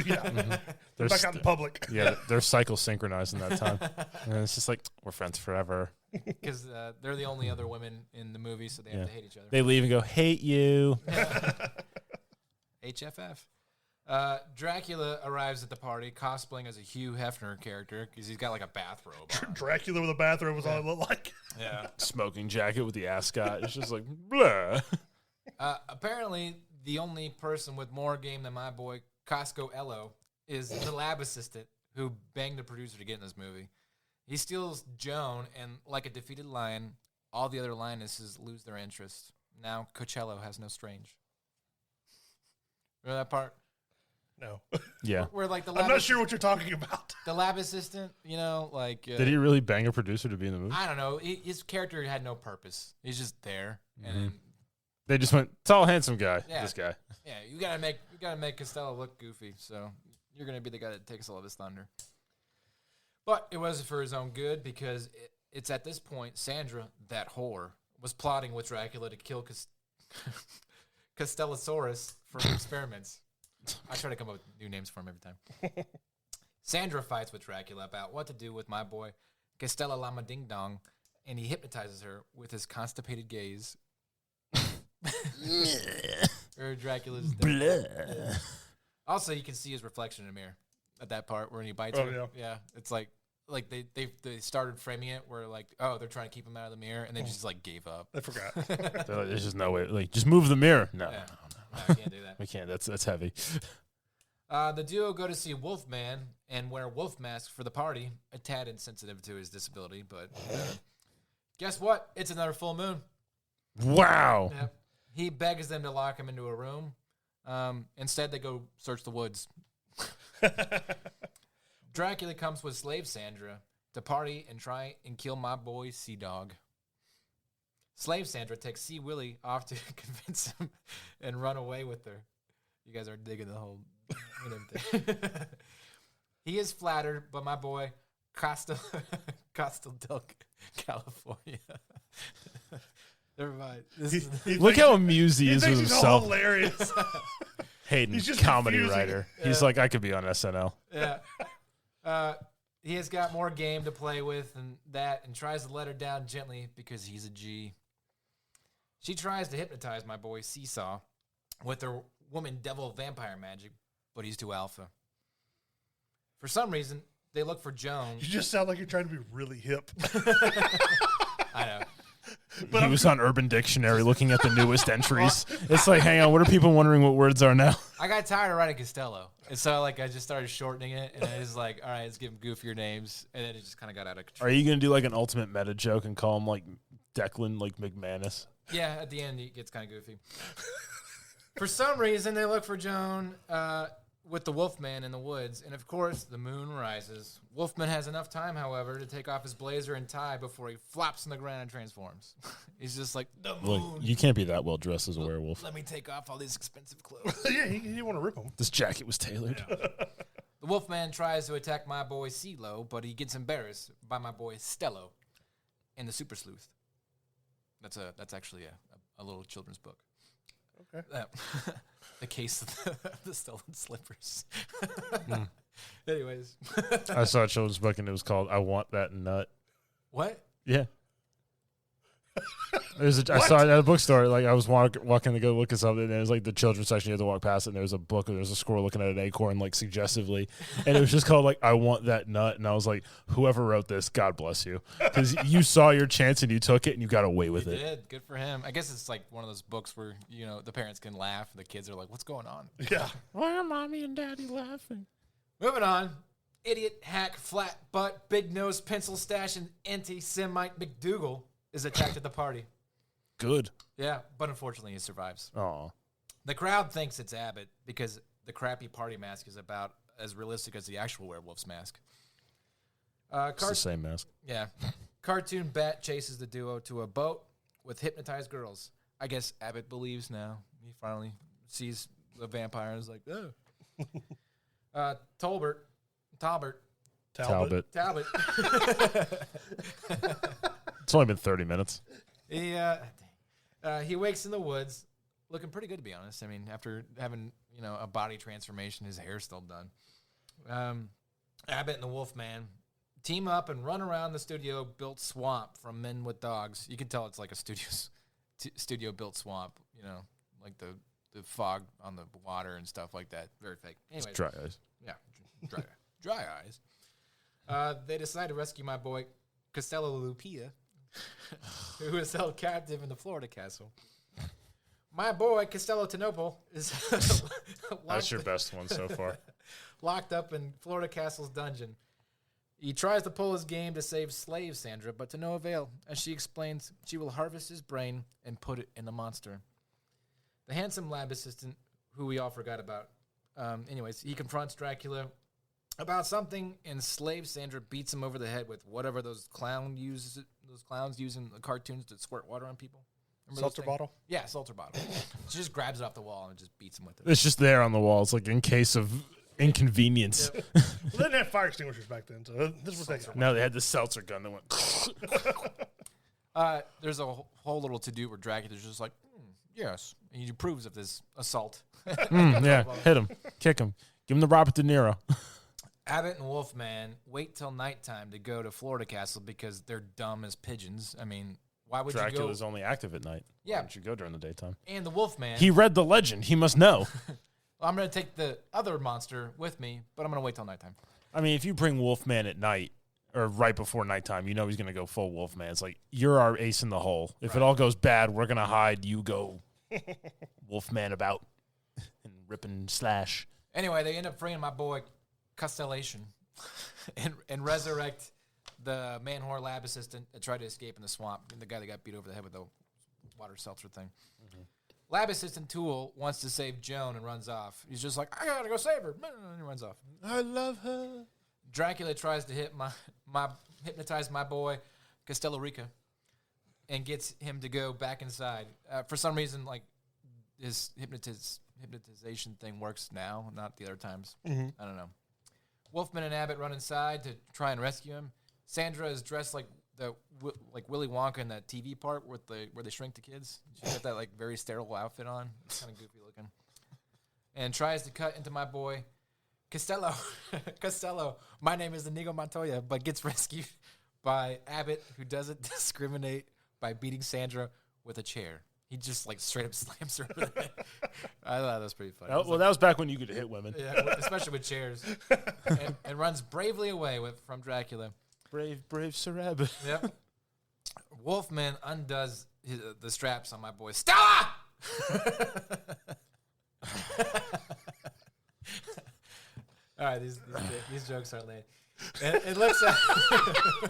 Speaker 1: Yeah.
Speaker 2: They're
Speaker 1: Back out in public.
Speaker 2: Yeah, they're cycle synchronized in that time. And it's just like, we're friends forever.
Speaker 3: Because they're the only other women in the movie, so they have to hate each other.
Speaker 2: They leave and go, hate you.
Speaker 3: HFF. Dracula arrives at the party cosplaying as a Hugh Hefner character because he's got like a bathrobe on.
Speaker 1: Dracula with a bathrobe was all it looked like.
Speaker 3: Yeah.
Speaker 2: Smoking jacket with the ascot. It's just like, blah.
Speaker 3: Apparently, the only person with more game than my boy Costello is the lab assistant who banged the producer to get in this movie. He steals Joan, and like a defeated lion, all the other lionesses lose their interest. Now Costello has no strange. Remember that part?
Speaker 1: No.
Speaker 2: Yeah.
Speaker 3: Where like the
Speaker 1: I'm not sure what you're talking about.
Speaker 3: the lab assistant, you know, like
Speaker 2: Did he really bang a producer to be in the movie?
Speaker 3: I don't know. His character had no purpose. He's just there, and
Speaker 2: They just went, tall, handsome guy.
Speaker 3: Yeah.
Speaker 2: This guy.
Speaker 3: yeah, you gotta make Costello look goofy. So you're gonna be the guy that takes all of his thunder. But it wasn't for his own good because it's at this point Sandra, that whore, was plotting with Dracula to kill Costellosaurus for experiments. I try to come up with new names for him every time. Sandra fights with Dracula about what to do with my boy Costello Lama Ding Dong, and he hypnotizes her with his constipated gaze. Or Dracula's dead. Also, you can see his reflection in a mirror at that part where he bites her. Yeah, it's like they started framing it where like, oh, they're trying to keep him out of the mirror, and they just like gave up.
Speaker 1: I forgot.
Speaker 2: They're like, there's just no way. Like, just move the mirror. No,
Speaker 3: Yeah.
Speaker 2: no.
Speaker 3: No, I can't do that.
Speaker 2: We can't. That's heavy.
Speaker 3: The duo go to see Wolfman and wear wolf masks for the party. A tad insensitive to his disability, but guess what? It's another full moon.
Speaker 2: Wow.
Speaker 3: Yep. He begs them to lock him into a room. Instead, they go search the woods. Dracula comes with slave Sandra to party and try and kill my boy Sea Dog. Slave Sandra takes Sea Willie off to convince him and run away with her. You guys are digging the whole thing. He is flattered, but my boy Costa del California. Never mind.
Speaker 2: Look how amused he is with
Speaker 1: thinks he's
Speaker 2: himself.
Speaker 1: all hilarious.
Speaker 2: Hayden,
Speaker 1: He's just
Speaker 2: comedy
Speaker 1: confusing.
Speaker 2: writer. He's like, I could be on SNL.
Speaker 3: Yeah. He has got more game to play with than that and tries to let her down gently because he's a G. She tries to hypnotize my boy Seesaw with her woman devil vampire magic, but he's too alpha. For some reason, they look for Joan.
Speaker 1: You just sound like you're trying to be really hip.
Speaker 3: I know.
Speaker 2: But he was on Urban Dictionary looking at the newest entries. It's like, hang on, what are people wondering what words are now?
Speaker 3: I got tired of writing Costello. And so like I just started shortening it and I was like, all right, let's give him goofier names. And then it just kind of got out of control.
Speaker 2: Are you going to do like an ultimate meta joke and call him like Declan, like McManus?
Speaker 3: Yeah, at the end it gets kind of goofy. For some reason, they look for Joan. with the Wolfman in the woods, and of course, the moon rises. Wolfman has enough time, however, to take off his blazer and tie before he flops on the ground and transforms. He's just like, the moon.
Speaker 2: Look, you can't be that well dressed as a werewolf.
Speaker 3: Let me take off all these expensive clothes.
Speaker 1: Yeah, he didn't want to rip them.
Speaker 2: This jacket was tailored.
Speaker 3: The Wolfman tries to attack my boy CeeLo, but he gets embarrassed by my boy Stello and the Super Sleuth. That's actually a little children's book.
Speaker 1: Okay.
Speaker 3: The case of the stolen slippers. Anyways.
Speaker 2: I saw a children's book and it was called "I Want That Nut."
Speaker 3: What?
Speaker 2: Yeah. I saw it at a bookstore. Like I was walking to go look at something, and it was like the children's section. You had to walk past it, and there was a book, and there was a squirrel looking at an acorn, like suggestively, and it was just called like "I Want That Nut." And I was like, whoever wrote this, God bless you, because you saw your chance and you took it, and you got away with it.
Speaker 3: Did. Good for him. I guess it's like one of those books where the parents can laugh, and the kids are like, "What's going on?"
Speaker 1: Yeah.
Speaker 2: Why are mommy and daddy laughing?
Speaker 3: Moving on. Idiot, hack, flat butt, big nose, pencil stash, and anti-Semite McDougal is attacked at the party.
Speaker 2: Good.
Speaker 3: Yeah, but unfortunately he survives.
Speaker 2: Oh.
Speaker 3: The crowd thinks it's Abbott because the crappy party mask is about as realistic as the actual werewolf's mask.
Speaker 2: It's the same mask.
Speaker 3: Yeah. Cartoon Bat chases the duo to a boat with hypnotized girls. I guess Abbott believes now. He finally sees the vampire and is like, oh. Talbot.
Speaker 2: It's only been 30 minutes.
Speaker 3: He wakes in the woods, looking pretty good, to be honest. I mean, after having a body transformation, his hair's still done. Abbott and the Wolfman team up and run around the studio-built swamp from Men with Dogs. You can tell it's like a studio-built swamp, like the fog on the water and stuff like that. Very fake. Anyways,
Speaker 2: It's dry eyes.
Speaker 3: Yeah, dry eyes. They decide to rescue my boy Costello Lupia, who is held captive in the Florida castle. My boy Costello Tenople is
Speaker 2: That's your best one so far.
Speaker 3: locked up in Florida Castle's dungeon. He tries to pull his game to save slave Sandra, but to no avail. As she explains, she will harvest his brain and put it in the monster. The handsome lab assistant, who we all forgot about, anyways, he confronts Dracula about something, and slave Sandra beats him over the head with whatever those clowns use in the cartoons to squirt water on people. Remember
Speaker 1: Seltzer bottle?
Speaker 3: Yeah, seltzer bottle. She just grabs it off the wall and just beats him with it.
Speaker 2: It's just there on the wall. It's like in case of inconvenience.
Speaker 3: Yep.
Speaker 1: Well, they didn't have fire extinguishers back then, so this was taken.
Speaker 2: No, they had the seltzer gun that went.
Speaker 3: There's a whole little to-do where Dracula's just like, yes. And he approves of this assault.
Speaker 2: Yeah, hit him. Kick him. Give him the Robert De Niro.
Speaker 3: Abbott and Wolfman wait till nighttime to go to Florida Castle because they're dumb as pigeons. I mean, why would
Speaker 2: Dracula's
Speaker 3: you go?
Speaker 2: only active at night.
Speaker 3: Yeah.
Speaker 2: Why don't you go during the daytime?
Speaker 3: And the Wolfman.
Speaker 2: He read the legend. He must know.
Speaker 3: Well, I'm going to take the other monster with me, but I'm going to wait till nighttime.
Speaker 2: I mean, if you bring Wolfman at night or right before nighttime, he's going to go full Wolfman. It's like, you're our ace in the hole. If it all goes bad, we're going to hide. You go Wolfman about and rip and slash.
Speaker 3: Anyway, they end up freeing my boy Constellation and resurrect the man-whore lab assistant that tried to escape in the swamp, and the guy that got beat over the head with the water seltzer thing. Mm-hmm. Lab assistant Tool wants to save Joan and runs off. He's just like, I gotta go save her. And he runs off.
Speaker 2: I love her.
Speaker 3: Dracula tries to hypnotize my boy Costello Rica and gets him to go back inside. For some reason, like his hypnotization thing works now, not the other times. Mm-hmm. I don't know. Wolfman and Abbott run inside to try and rescue him. Sandra is dressed like Willy Wonka in that TV part where they shrink the kids. She's got that like very sterile outfit on. It's kind of goofy looking. And tries to cut into my boy Costello. Costello. My name is Inigo Montoya, but gets rescued by Abbott, who doesn't discriminate by beating Sandra with a chair. He just like straight up slams her over the head. I thought that was pretty funny.
Speaker 2: That was back when you could hit women.
Speaker 3: Yeah, especially with chairs. and runs bravely away from Dracula.
Speaker 2: Brave Sir Abbott.
Speaker 3: Yep. Wolfman undoes the straps on my boy Stella. All right, these jokes aren't lame. It looks like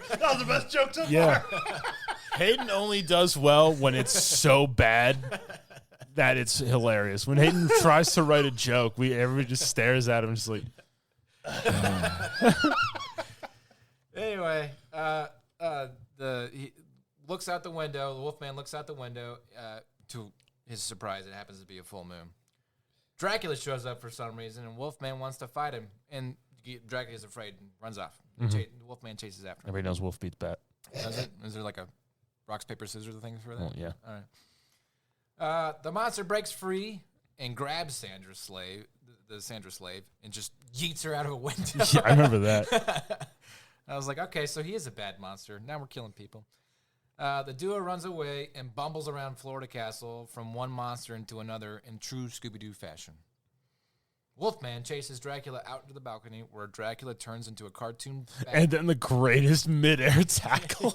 Speaker 1: That was the best joke so
Speaker 2: Yeah.
Speaker 1: far.
Speaker 2: Hayden only does well when it's so bad that it's hilarious. When Hayden tries to write a joke, everybody just stares at him just like.
Speaker 3: Anyway, he looks out the window. The Wolfman looks out the window. To his surprise, it happens to be a full moon. Dracula shows up for some reason, and Wolfman wants to fight him. And Dracula's afraid and runs off. The Wolfman chases after him.
Speaker 2: Everybody knows Wolf beats Bat.
Speaker 3: Does it? Is there like a rocks, paper, scissors thing for that?
Speaker 2: Oh, yeah.
Speaker 3: All right. The monster breaks free and grabs Sandra's slave, the Sandra slave, and just yeets her out of a window.
Speaker 2: Yeah, I remember that.
Speaker 3: I was like, okay, so he is a bad monster. Now we're killing people. The duo runs away and bumbles around Florida Castle from one monster into another in true Scooby-Doo fashion. Wolfman chases Dracula out into the balcony, where Dracula turns into a cartoon bat.
Speaker 2: And then the greatest midair tackle,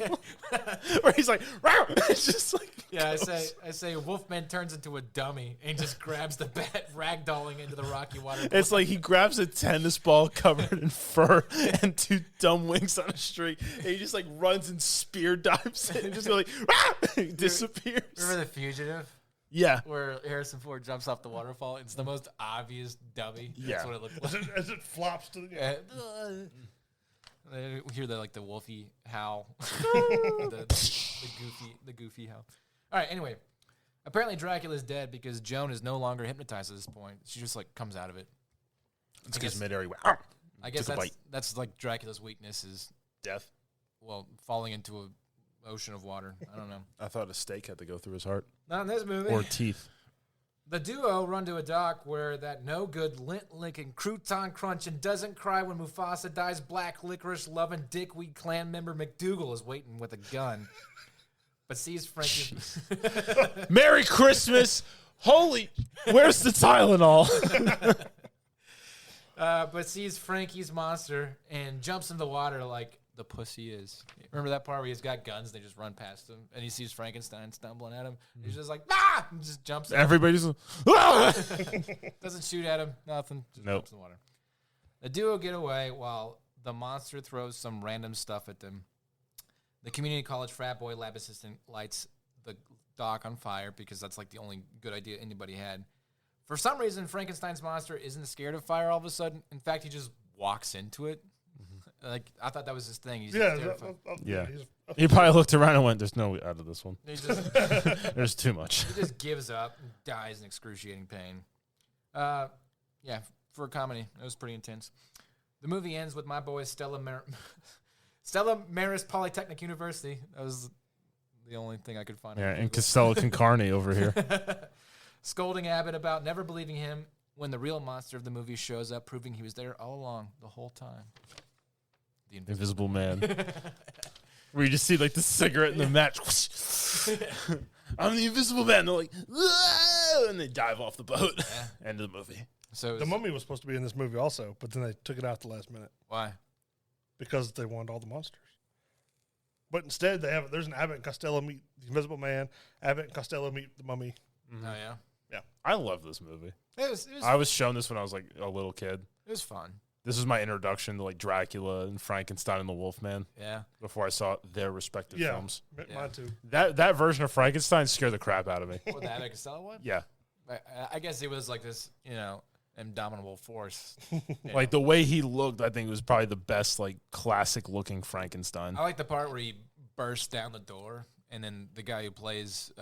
Speaker 2: where he's like, "Row!" It's just like,
Speaker 3: yeah, I say Wolfman turns into a dummy and just grabs the bat, ragdolling into the rocky water.
Speaker 2: It's like he grabs a tennis ball covered in fur and two dumb wings on a string, and he just like runs and spear dives it and just go like, "Row!" Disappears.
Speaker 3: Remember The Fugitive?
Speaker 2: Yeah.
Speaker 3: Where Harrison Ford jumps off the waterfall. It's the most obvious dummy.
Speaker 2: Yeah.
Speaker 3: That's what it looks like.
Speaker 1: As it flops to the
Speaker 3: We hear the wolfy howl. the goofy howl. All right, anyway. Apparently Dracula's dead because Joan is no longer hypnotized at this point. She just like comes out of it.
Speaker 2: It's because midair. Wow.
Speaker 3: I guess that's like Dracula's weakness is
Speaker 2: Death.
Speaker 3: Well, falling into a ocean of water. I don't know.
Speaker 2: I thought a stake had to go through his heart.
Speaker 3: Not in this movie.
Speaker 2: Or teeth.
Speaker 3: The duo run to a dock where that no-good, lint-licking, crouton-crunching, doesn't cry when Mufasa dies black licorice-loving dickweed clan member McDougal is waiting with a gun. But sees Frankie...
Speaker 2: Merry Christmas! Holy... Where's the Tylenol?
Speaker 3: But sees Frankie's monster and jumps in the water like the pussy is. Remember that part where he's got guns, they just run past him, and he sees Frankenstein stumbling at him. He's just like, ah! And just jumps in.
Speaker 2: Everybody's... Ah!
Speaker 3: Doesn't shoot at him, nothing. Just jumps in the water. The duo get away while the monster throws some random stuff at them. The community college frat boy lab assistant lights the dock on fire because that's like the only good idea anybody had. For some reason, Frankenstein's monster isn't scared of fire all of a sudden. In fact, he just walks into it. Like, I thought that was his thing. He's terrified.
Speaker 2: He probably looked around and went, there's no way out of this one. There's too much.
Speaker 3: He just gives up and dies in excruciating pain. Yeah, for a comedy, it was pretty intense. The movie ends with my boy Stella Maris Polytechnic University. That was the only thing I could find.
Speaker 2: Yeah, and Costello con carne over here.
Speaker 3: Scolding Abbott about never believing him when the real monster of the movie shows up, proving he was there all along, the whole time. The
Speaker 2: Invisible Man. Where you just see like the cigarette in the match. I'm the Invisible Man. They're like, "Whoa!" And they dive off the boat. Yeah. End of the movie.
Speaker 3: So
Speaker 1: the Mummy was supposed to be in this movie also, but then they took it out at the last minute.
Speaker 3: Why?
Speaker 1: Because they wanted all the monsters. But instead, there's an Abbott and Costello meet the Invisible Man. Abbott and Costello meet the Mummy.
Speaker 3: Mm-hmm. Oh yeah.
Speaker 2: Yeah, I love this movie.
Speaker 3: It was
Speaker 2: I was shown this when I was like a little kid.
Speaker 3: It was fun.
Speaker 2: This was my introduction to like Dracula and Frankenstein and the Wolfman.
Speaker 3: Yeah.
Speaker 2: Before I saw their respective films.
Speaker 1: Mine too.
Speaker 2: That version of Frankenstein scared the crap out of me.
Speaker 3: What, the Abbott and Costello one?
Speaker 2: Yeah.
Speaker 3: I guess it was like this, indomitable force.
Speaker 2: Like the way he looked, I think was probably the best like classic looking Frankenstein.
Speaker 3: I like the part where he bursts down the door and then the guy who plays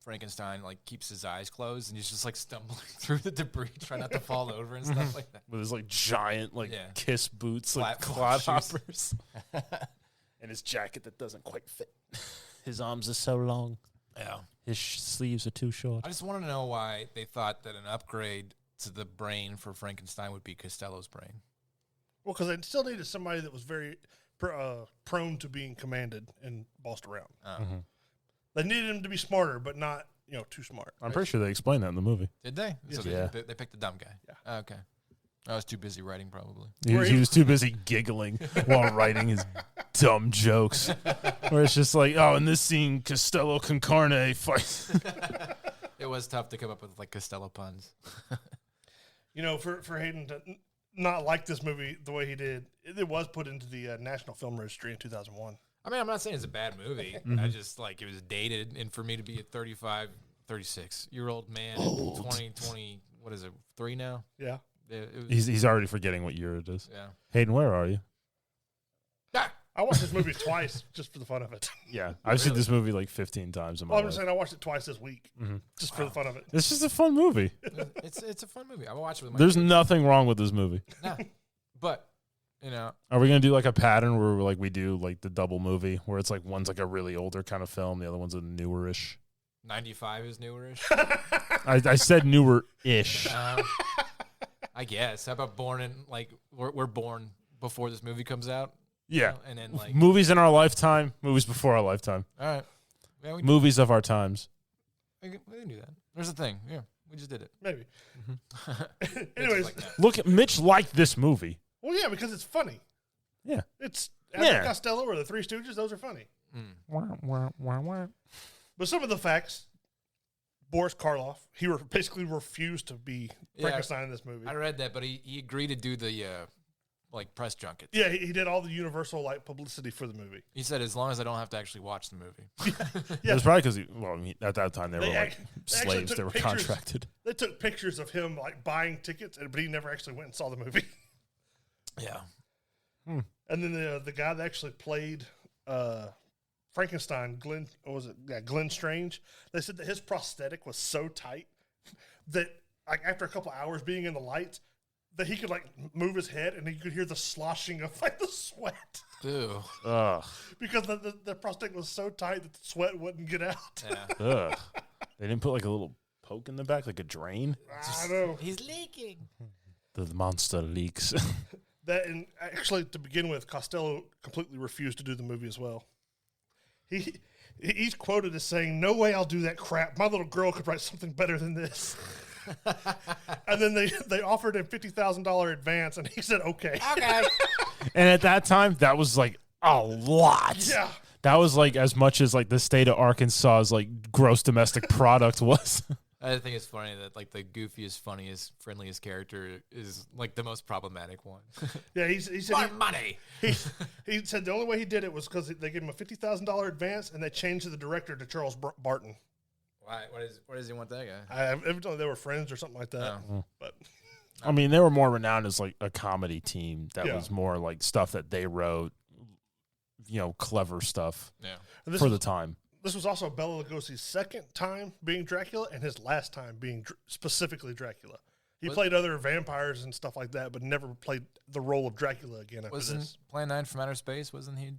Speaker 3: Frankenstein like keeps his eyes closed and he's just like stumbling through the debris trying not to fall over and stuff like that.
Speaker 2: With his like giant like Kiss boots, like
Speaker 3: Flat
Speaker 2: clodhoppers. And his jacket that doesn't quite fit. His arms are so long.
Speaker 3: Yeah.
Speaker 2: His sleeves are too short.
Speaker 3: I just want to know why they thought that an upgrade to the brain for Frankenstein would be Costello's brain.
Speaker 1: Well, because they still needed somebody that was very prone to being commanded and bossed around. They needed him to be smarter, but not too smart.
Speaker 2: I'm pretty sure they explained that in the movie.
Speaker 3: Did they?
Speaker 2: Yes.
Speaker 3: So
Speaker 2: Yeah.
Speaker 3: They picked the dumb guy.
Speaker 1: Yeah.
Speaker 3: Okay. I was too busy writing, probably.
Speaker 2: He was too busy giggling while writing his dumb jokes. Where it's just like, oh, in this scene, Costello con carne fights.
Speaker 3: It was tough to come up with like Costello puns.
Speaker 1: For Hayden to not like this movie the way he did, it was put into the National Film Registry in 2001.
Speaker 3: I mean, I'm not saying it's a bad movie. I just it was dated, and for me to be a 35, 36-year-old man, 2020. What is it? 3 now.
Speaker 1: Yeah.
Speaker 2: He's already forgetting what year it is.
Speaker 3: Yeah.
Speaker 2: Hayden, where are you?
Speaker 1: I watched this movie twice just for the fun of it.
Speaker 2: Yeah, I've seen this movie like 15 times in my
Speaker 1: Well, I'm
Speaker 2: life.
Speaker 1: just saying I watched it twice this week just for the fun of it.
Speaker 2: It's just a fun movie.
Speaker 3: It's a fun movie. I will watch it with my
Speaker 2: There's
Speaker 3: kids.
Speaker 2: nothing wrong with this movie.
Speaker 3: Nah. But, you know.
Speaker 2: Are we gonna do like a pattern where like we do like the double movie where it's like one's like a really older kind of film, the other one's a newerish?
Speaker 3: 95 is newerish.
Speaker 2: I said newer-ish.
Speaker 3: I guess. How about born in, like, we're born before this movie comes out?
Speaker 2: Yeah.
Speaker 3: You know, and then, like.
Speaker 2: Movies in our lifetime, movies before our lifetime.
Speaker 3: All right. Yeah,
Speaker 2: Movies of our times.
Speaker 3: we can do that. There's a thing. Yeah. We just did it.
Speaker 1: Maybe.
Speaker 3: It's
Speaker 1: Anyways,
Speaker 3: like that.
Speaker 2: Look, Mitch liked this movie.
Speaker 1: well, yeah, because it's funny.
Speaker 2: Yeah.
Speaker 1: It's
Speaker 2: Yeah.
Speaker 1: Abbott and Costello or the Three Stooges. Those are funny. But some of the facts, Boris Karloff, he basically refused to be Frankenstein in this movie.
Speaker 3: I read that, but he agreed to do the, like, press junkets.
Speaker 1: Yeah, he did all the Universal like publicity for the movie.
Speaker 3: He said, as long as I don't have to actually watch the movie.
Speaker 2: It was probably because at that time they were
Speaker 1: They
Speaker 2: like
Speaker 1: actually
Speaker 2: slaves.
Speaker 1: took
Speaker 2: They were
Speaker 1: pictures.
Speaker 2: contracted.
Speaker 1: They took pictures of him like buying tickets, but he never actually went and saw the movie.
Speaker 3: Yeah.
Speaker 1: And then the guy that actually played Frankenstein, Glenn Strange. They said that his prosthetic was so tight that like after a couple hours being in the lights, that he could like move his head and he could hear the sloshing of like the sweat
Speaker 3: Ew.
Speaker 2: Ugh.
Speaker 1: because the prosthetic was so tight that the sweat wouldn't get out.
Speaker 3: Yeah.
Speaker 2: Ugh. They didn't put like a little poke in the back, like a drain.
Speaker 1: I know
Speaker 3: He's leaking.
Speaker 2: The monster leaks.
Speaker 1: that, and actually to begin with, Costello completely refused to do the movie as well. He's quoted as saying, "No way I'll do that crap. My little girl could write something better than this." And then they offered him $50,000 advance, and he said, "Okay."
Speaker 3: Okay.
Speaker 2: And at that time, that was like a lot.
Speaker 1: Yeah.
Speaker 2: That was like as much as like the state of Arkansas's like gross domestic product was.
Speaker 3: I think it's funny that, like, the goofiest, funniest, friendliest character is, like, the most problematic one.
Speaker 1: Yeah, he said
Speaker 3: More money.
Speaker 1: he said the only way he did it was because they gave him a $50,000 advance, and they changed the director to Charles Barton.
Speaker 3: Why? What does he want that guy?
Speaker 1: Evidently they were friends or something like that.
Speaker 3: Oh.
Speaker 1: But
Speaker 2: I mean, they were more renowned as like a comedy team that
Speaker 1: Yeah.
Speaker 2: was more like stuff that they wrote, clever stuff
Speaker 3: Yeah.
Speaker 1: this
Speaker 2: for
Speaker 1: was,
Speaker 2: the time.
Speaker 1: this was also Bela Lugosi's second time being Dracula and his last time being specifically Dracula. He played other vampires and stuff like that, but never played the role of Dracula again after
Speaker 3: Wasn't
Speaker 1: this.
Speaker 3: Plan 9 from Outer Space? Wasn't he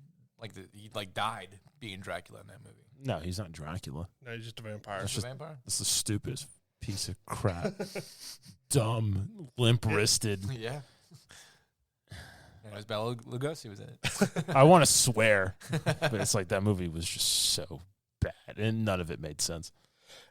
Speaker 3: he died being Dracula in that movie?
Speaker 2: No, he's not Dracula.
Speaker 1: No, he's just a vampire.
Speaker 3: Just a vampire?
Speaker 2: That's the stupidest piece of crap. Dumb, limp-wristed.
Speaker 3: Yeah. And it was Bela Lugosi was in it.
Speaker 2: I want to swear, but it's like that movie was just so bad, and none of it made sense.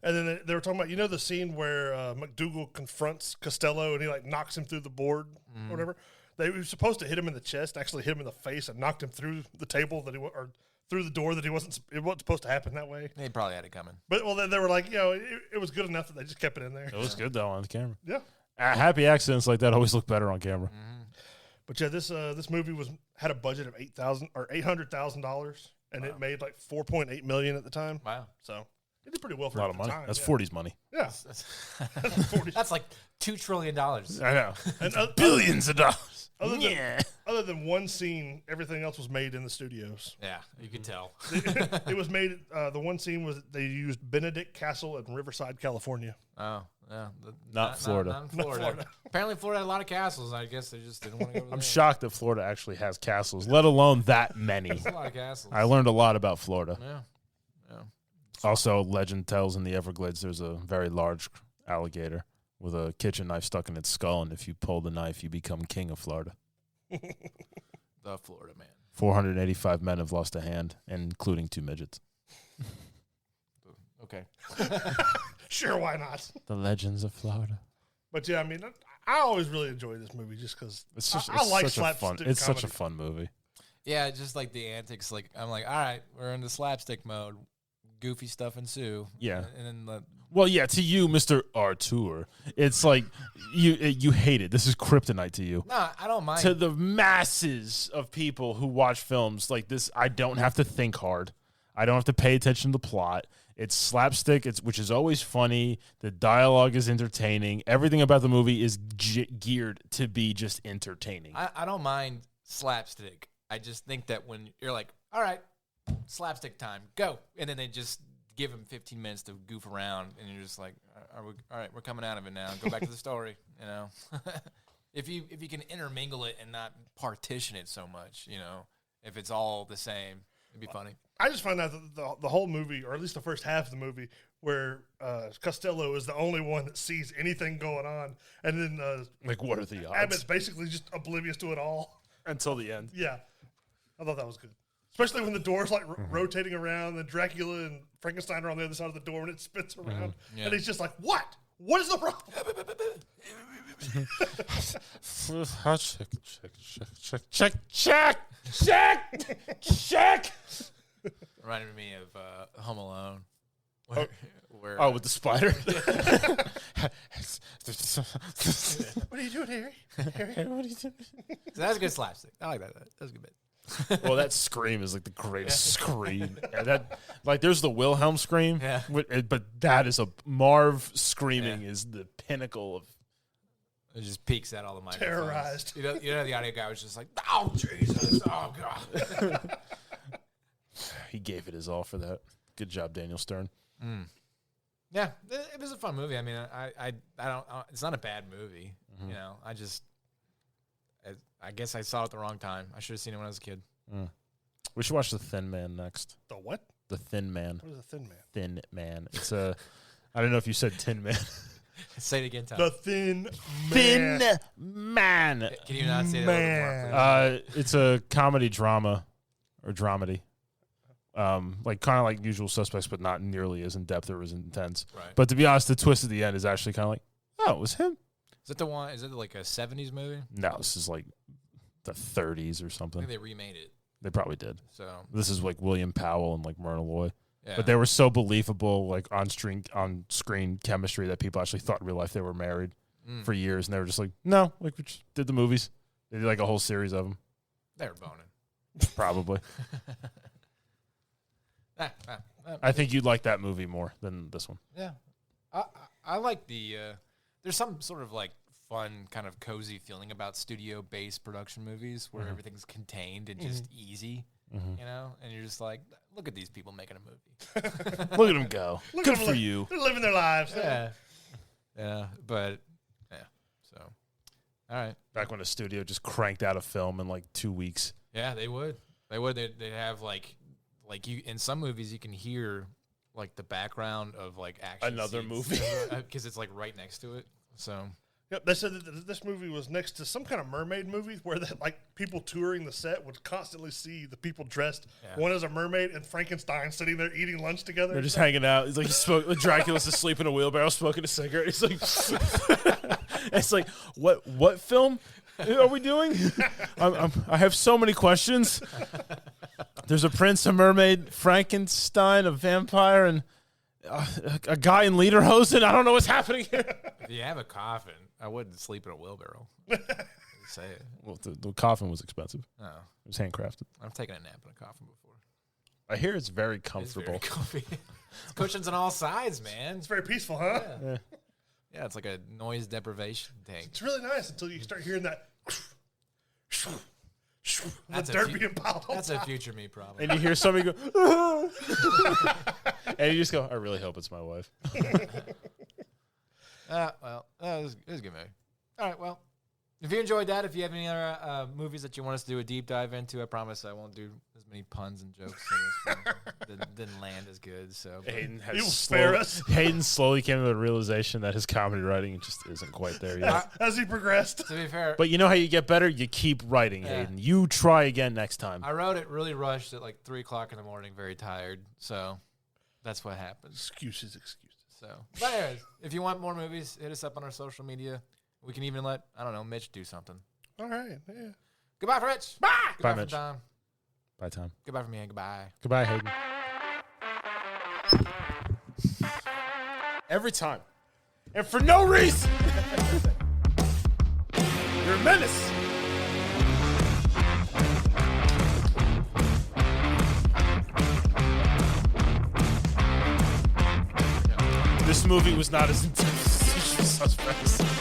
Speaker 1: And then they were talking about, the scene where McDougal confronts Costello and he like knocks him through the board or whatever. They were supposed to hit him in the chest, actually hit him in the face, and knocked him through the table or through the door that it wasn't supposed to happen that way.
Speaker 3: They probably had it coming.
Speaker 1: But they were like, it was good enough that they just kept it in there.
Speaker 2: It was good though on the camera.
Speaker 1: Yeah.
Speaker 2: Happy accidents like that always look better on camera.
Speaker 1: But yeah, this movie had a budget of $800,000, and it made like $4.8 million at the time.
Speaker 3: Wow.
Speaker 1: So it did pretty well for
Speaker 2: A lot of
Speaker 1: the
Speaker 2: money.
Speaker 1: time.
Speaker 2: That's
Speaker 1: yeah.
Speaker 2: 40s money.
Speaker 1: Yeah.
Speaker 3: That's like $2 trillion.
Speaker 2: I know.
Speaker 1: And
Speaker 2: Billions of dollars.
Speaker 1: other than one scene, everything else was made in the studios.
Speaker 3: Yeah, you could tell.
Speaker 1: It was made. The one scene was they used Benedict Castle in Riverside, California.
Speaker 3: Oh, yeah.
Speaker 2: Not Florida.
Speaker 3: Not in Florida.
Speaker 1: Florida.
Speaker 3: Apparently, Florida had a lot of castles. I guess they just didn't want to go over
Speaker 2: I'm
Speaker 3: there.
Speaker 2: shocked that Florida actually has castles, let alone that many.
Speaker 3: There's a lot of castles.
Speaker 2: I learned a lot about Florida.
Speaker 3: Yeah. Yeah.
Speaker 2: Also, legend tells in the Everglades there's a very large alligator with a kitchen knife stuck in its skull, and if you pull the knife, you become king of Florida.
Speaker 3: The Florida man.
Speaker 2: 485 men have lost a hand, including 2 midgets.
Speaker 3: Okay.
Speaker 1: Sure, why not?
Speaker 2: The legends of Florida.
Speaker 1: But yeah, I mean, I always really enjoy this movie just because
Speaker 2: It's just
Speaker 1: I like
Speaker 2: such a fun.
Speaker 1: slapstick
Speaker 2: It's such a
Speaker 1: comedy.
Speaker 2: fun movie.
Speaker 3: Yeah, just like the antics. Like I'm like, all right, we're in the slapstick mode. Goofy stuff ensue.
Speaker 2: Yeah.
Speaker 3: And then the
Speaker 2: Well, yeah, to you, Mr. Artur, it's like you hate it. This is kryptonite to you.
Speaker 3: no, I don't mind.
Speaker 2: To the masses of people who watch films like this, I don't have to think hard. I don't have to pay attention to the plot. It's slapstick, which is always funny. The dialogue is entertaining. Everything about the movie is geared to be just entertaining.
Speaker 3: I don't mind slapstick. I just think that when you're like, all right, slapstick time, go. And then they just give him 15 minutes to goof around. And you're just like, all right, we're coming out of it now. Go back to the story, you know. If you can intermingle it and not partition it so much, you know, if it's all the same, it'd be funny.
Speaker 1: I just find out that the whole movie, or at least the first half of the movie, where Costello is the only one that sees anything going on, and then
Speaker 2: like, what are the odds?
Speaker 1: Abbott's basically just oblivious to it all
Speaker 2: Until the end.
Speaker 1: Yeah, I thought that was good, especially when the door's like rotating around, and Dracula and Frankenstein are on the other side of the door, and it spins around, and he's just like, "What? What is the problem?"
Speaker 2: Check.
Speaker 3: Reminded me of Home Alone.
Speaker 2: Where with the spider.
Speaker 1: What are you doing, Harry?
Speaker 2: What are you doing?
Speaker 3: So that's a good slapstick. I like that. That was a good bit.
Speaker 2: Well, that scream is like the greatest scream. Yeah, that like there's the Wilhelm scream, but that is a Marv screaming is the pinnacle of.
Speaker 3: It just peeks at all the microphones.
Speaker 1: Terrorized.
Speaker 3: You know, the audio guy was just like, "Oh Jesus! Oh God!"
Speaker 2: He gave it his all for that. Good job, Daniel Stern.
Speaker 3: Yeah, it was a fun movie. I mean, I don't. It's not a bad movie. You know, I guess I saw it at the wrong time. I should have seen it when I was a kid.
Speaker 2: We should watch The Thin Man next.
Speaker 1: The what?
Speaker 2: The Thin Man.
Speaker 1: What is a Thin Man?
Speaker 2: Thin Man. It's a. I don't know if you said Tin Man.
Speaker 3: Say it again, Tom.
Speaker 1: The Thin Man.
Speaker 2: Thin Man.
Speaker 3: Can you not say that a little bit more, please?
Speaker 2: It's a comedy drama or dramedy. Like kind of like Usual Suspects, but not nearly as in depth or as intense.
Speaker 3: Right.
Speaker 2: But to be honest, the twist at the end is actually kind of like, oh, it was him.
Speaker 3: Is it the one? Is it like a '70s movie?
Speaker 2: No, this is like the 30s or
Speaker 3: I
Speaker 2: something.
Speaker 3: think they remade it.
Speaker 2: They probably did.
Speaker 3: So
Speaker 2: This is like William Powell and like Myrna Loy.
Speaker 3: yeah.
Speaker 2: But they were so believable, like on screen chemistry that people actually thought in real life they were married for years, and they were just like, no, like we just did the movies. They did like a whole series of them.
Speaker 3: They were boning.
Speaker 2: Probably. I think you'd like that movie more than this one.
Speaker 3: Yeah, I like the. There's some sort of like fun, kind of cozy feeling about studio-based production movies where everything's contained and just easy, you know. And you're just like, look at these people making a movie.
Speaker 2: Look at them go. Good for you.
Speaker 1: They're living their lives.
Speaker 3: Yeah, but yeah. So, all right.
Speaker 2: Back when a studio just cranked out a film in like 2 weeks.
Speaker 3: Yeah, they would. They have like you in some movies you can hear like the background of like action.
Speaker 2: Another
Speaker 3: scenes,
Speaker 2: movie
Speaker 3: because it's like right next to it. So
Speaker 1: Yep, they said that this movie was next to some kind of mermaid movie where that like people touring the set would constantly see the people dressed one as a mermaid and Frankenstein sitting there eating lunch together.
Speaker 2: They're just hanging out. It's like Dracula's asleep in a wheelbarrow smoking a cigarette. He's like, it's like, what film are we doing? I have so many questions. There's a prince, a mermaid, Frankenstein, a vampire, and a guy in lederhosen. I don't know what's happening here.
Speaker 3: if you have a coffin, I wouldn't sleep in a wheelbarrow. Say it.
Speaker 2: Well, the coffin was expensive.
Speaker 3: Oh,
Speaker 2: It was handcrafted.
Speaker 3: I've taken a nap in a coffin before.
Speaker 2: I hear it's very
Speaker 3: It's
Speaker 2: comfortable.
Speaker 3: very comfy. It's cushions on all sides, man.
Speaker 1: It's very peaceful, huh?
Speaker 3: Yeah, it's like a noise deprivation tank.
Speaker 1: It's really nice until you start hearing that.
Speaker 3: That's
Speaker 1: the
Speaker 3: a
Speaker 1: dirt
Speaker 3: fu-
Speaker 1: being piled on
Speaker 3: That's a
Speaker 1: top.
Speaker 3: future me problem.
Speaker 2: And you hear somebody go, and you just go, I really hope it's my wife.
Speaker 3: Well, it was a good movie. All right, well, if you enjoyed that, if you have any other movies that you want us to do a deep dive into, I promise I won't do as many puns and jokes. In this one. Didn't land as good. So, but-
Speaker 2: Hayden
Speaker 1: You spare us.
Speaker 2: Hayden slowly came to the realization that his comedy writing just isn't quite there yet.
Speaker 1: As he progressed.
Speaker 3: to be fair,
Speaker 2: But you know how you get better? You keep writing, Hayden. You try again next time.
Speaker 3: I wrote it really rushed at like 3:00 in the morning, very tired. So that's what happens.
Speaker 1: Excuses.
Speaker 3: So, but anyways, if you want more movies, hit us up on our social media. We can even let Mitch do something.
Speaker 1: All right. Yeah.
Speaker 3: Goodbye, for Rich. Bye. Goodbye,
Speaker 2: Mitch.
Speaker 3: for Tom.
Speaker 2: Bye, Tom.
Speaker 3: Goodbye for me, and goodbye.
Speaker 2: Goodbye, Hayden. Every time. And for no reason. You're a menace. movie was not as intense as Usual Suspects.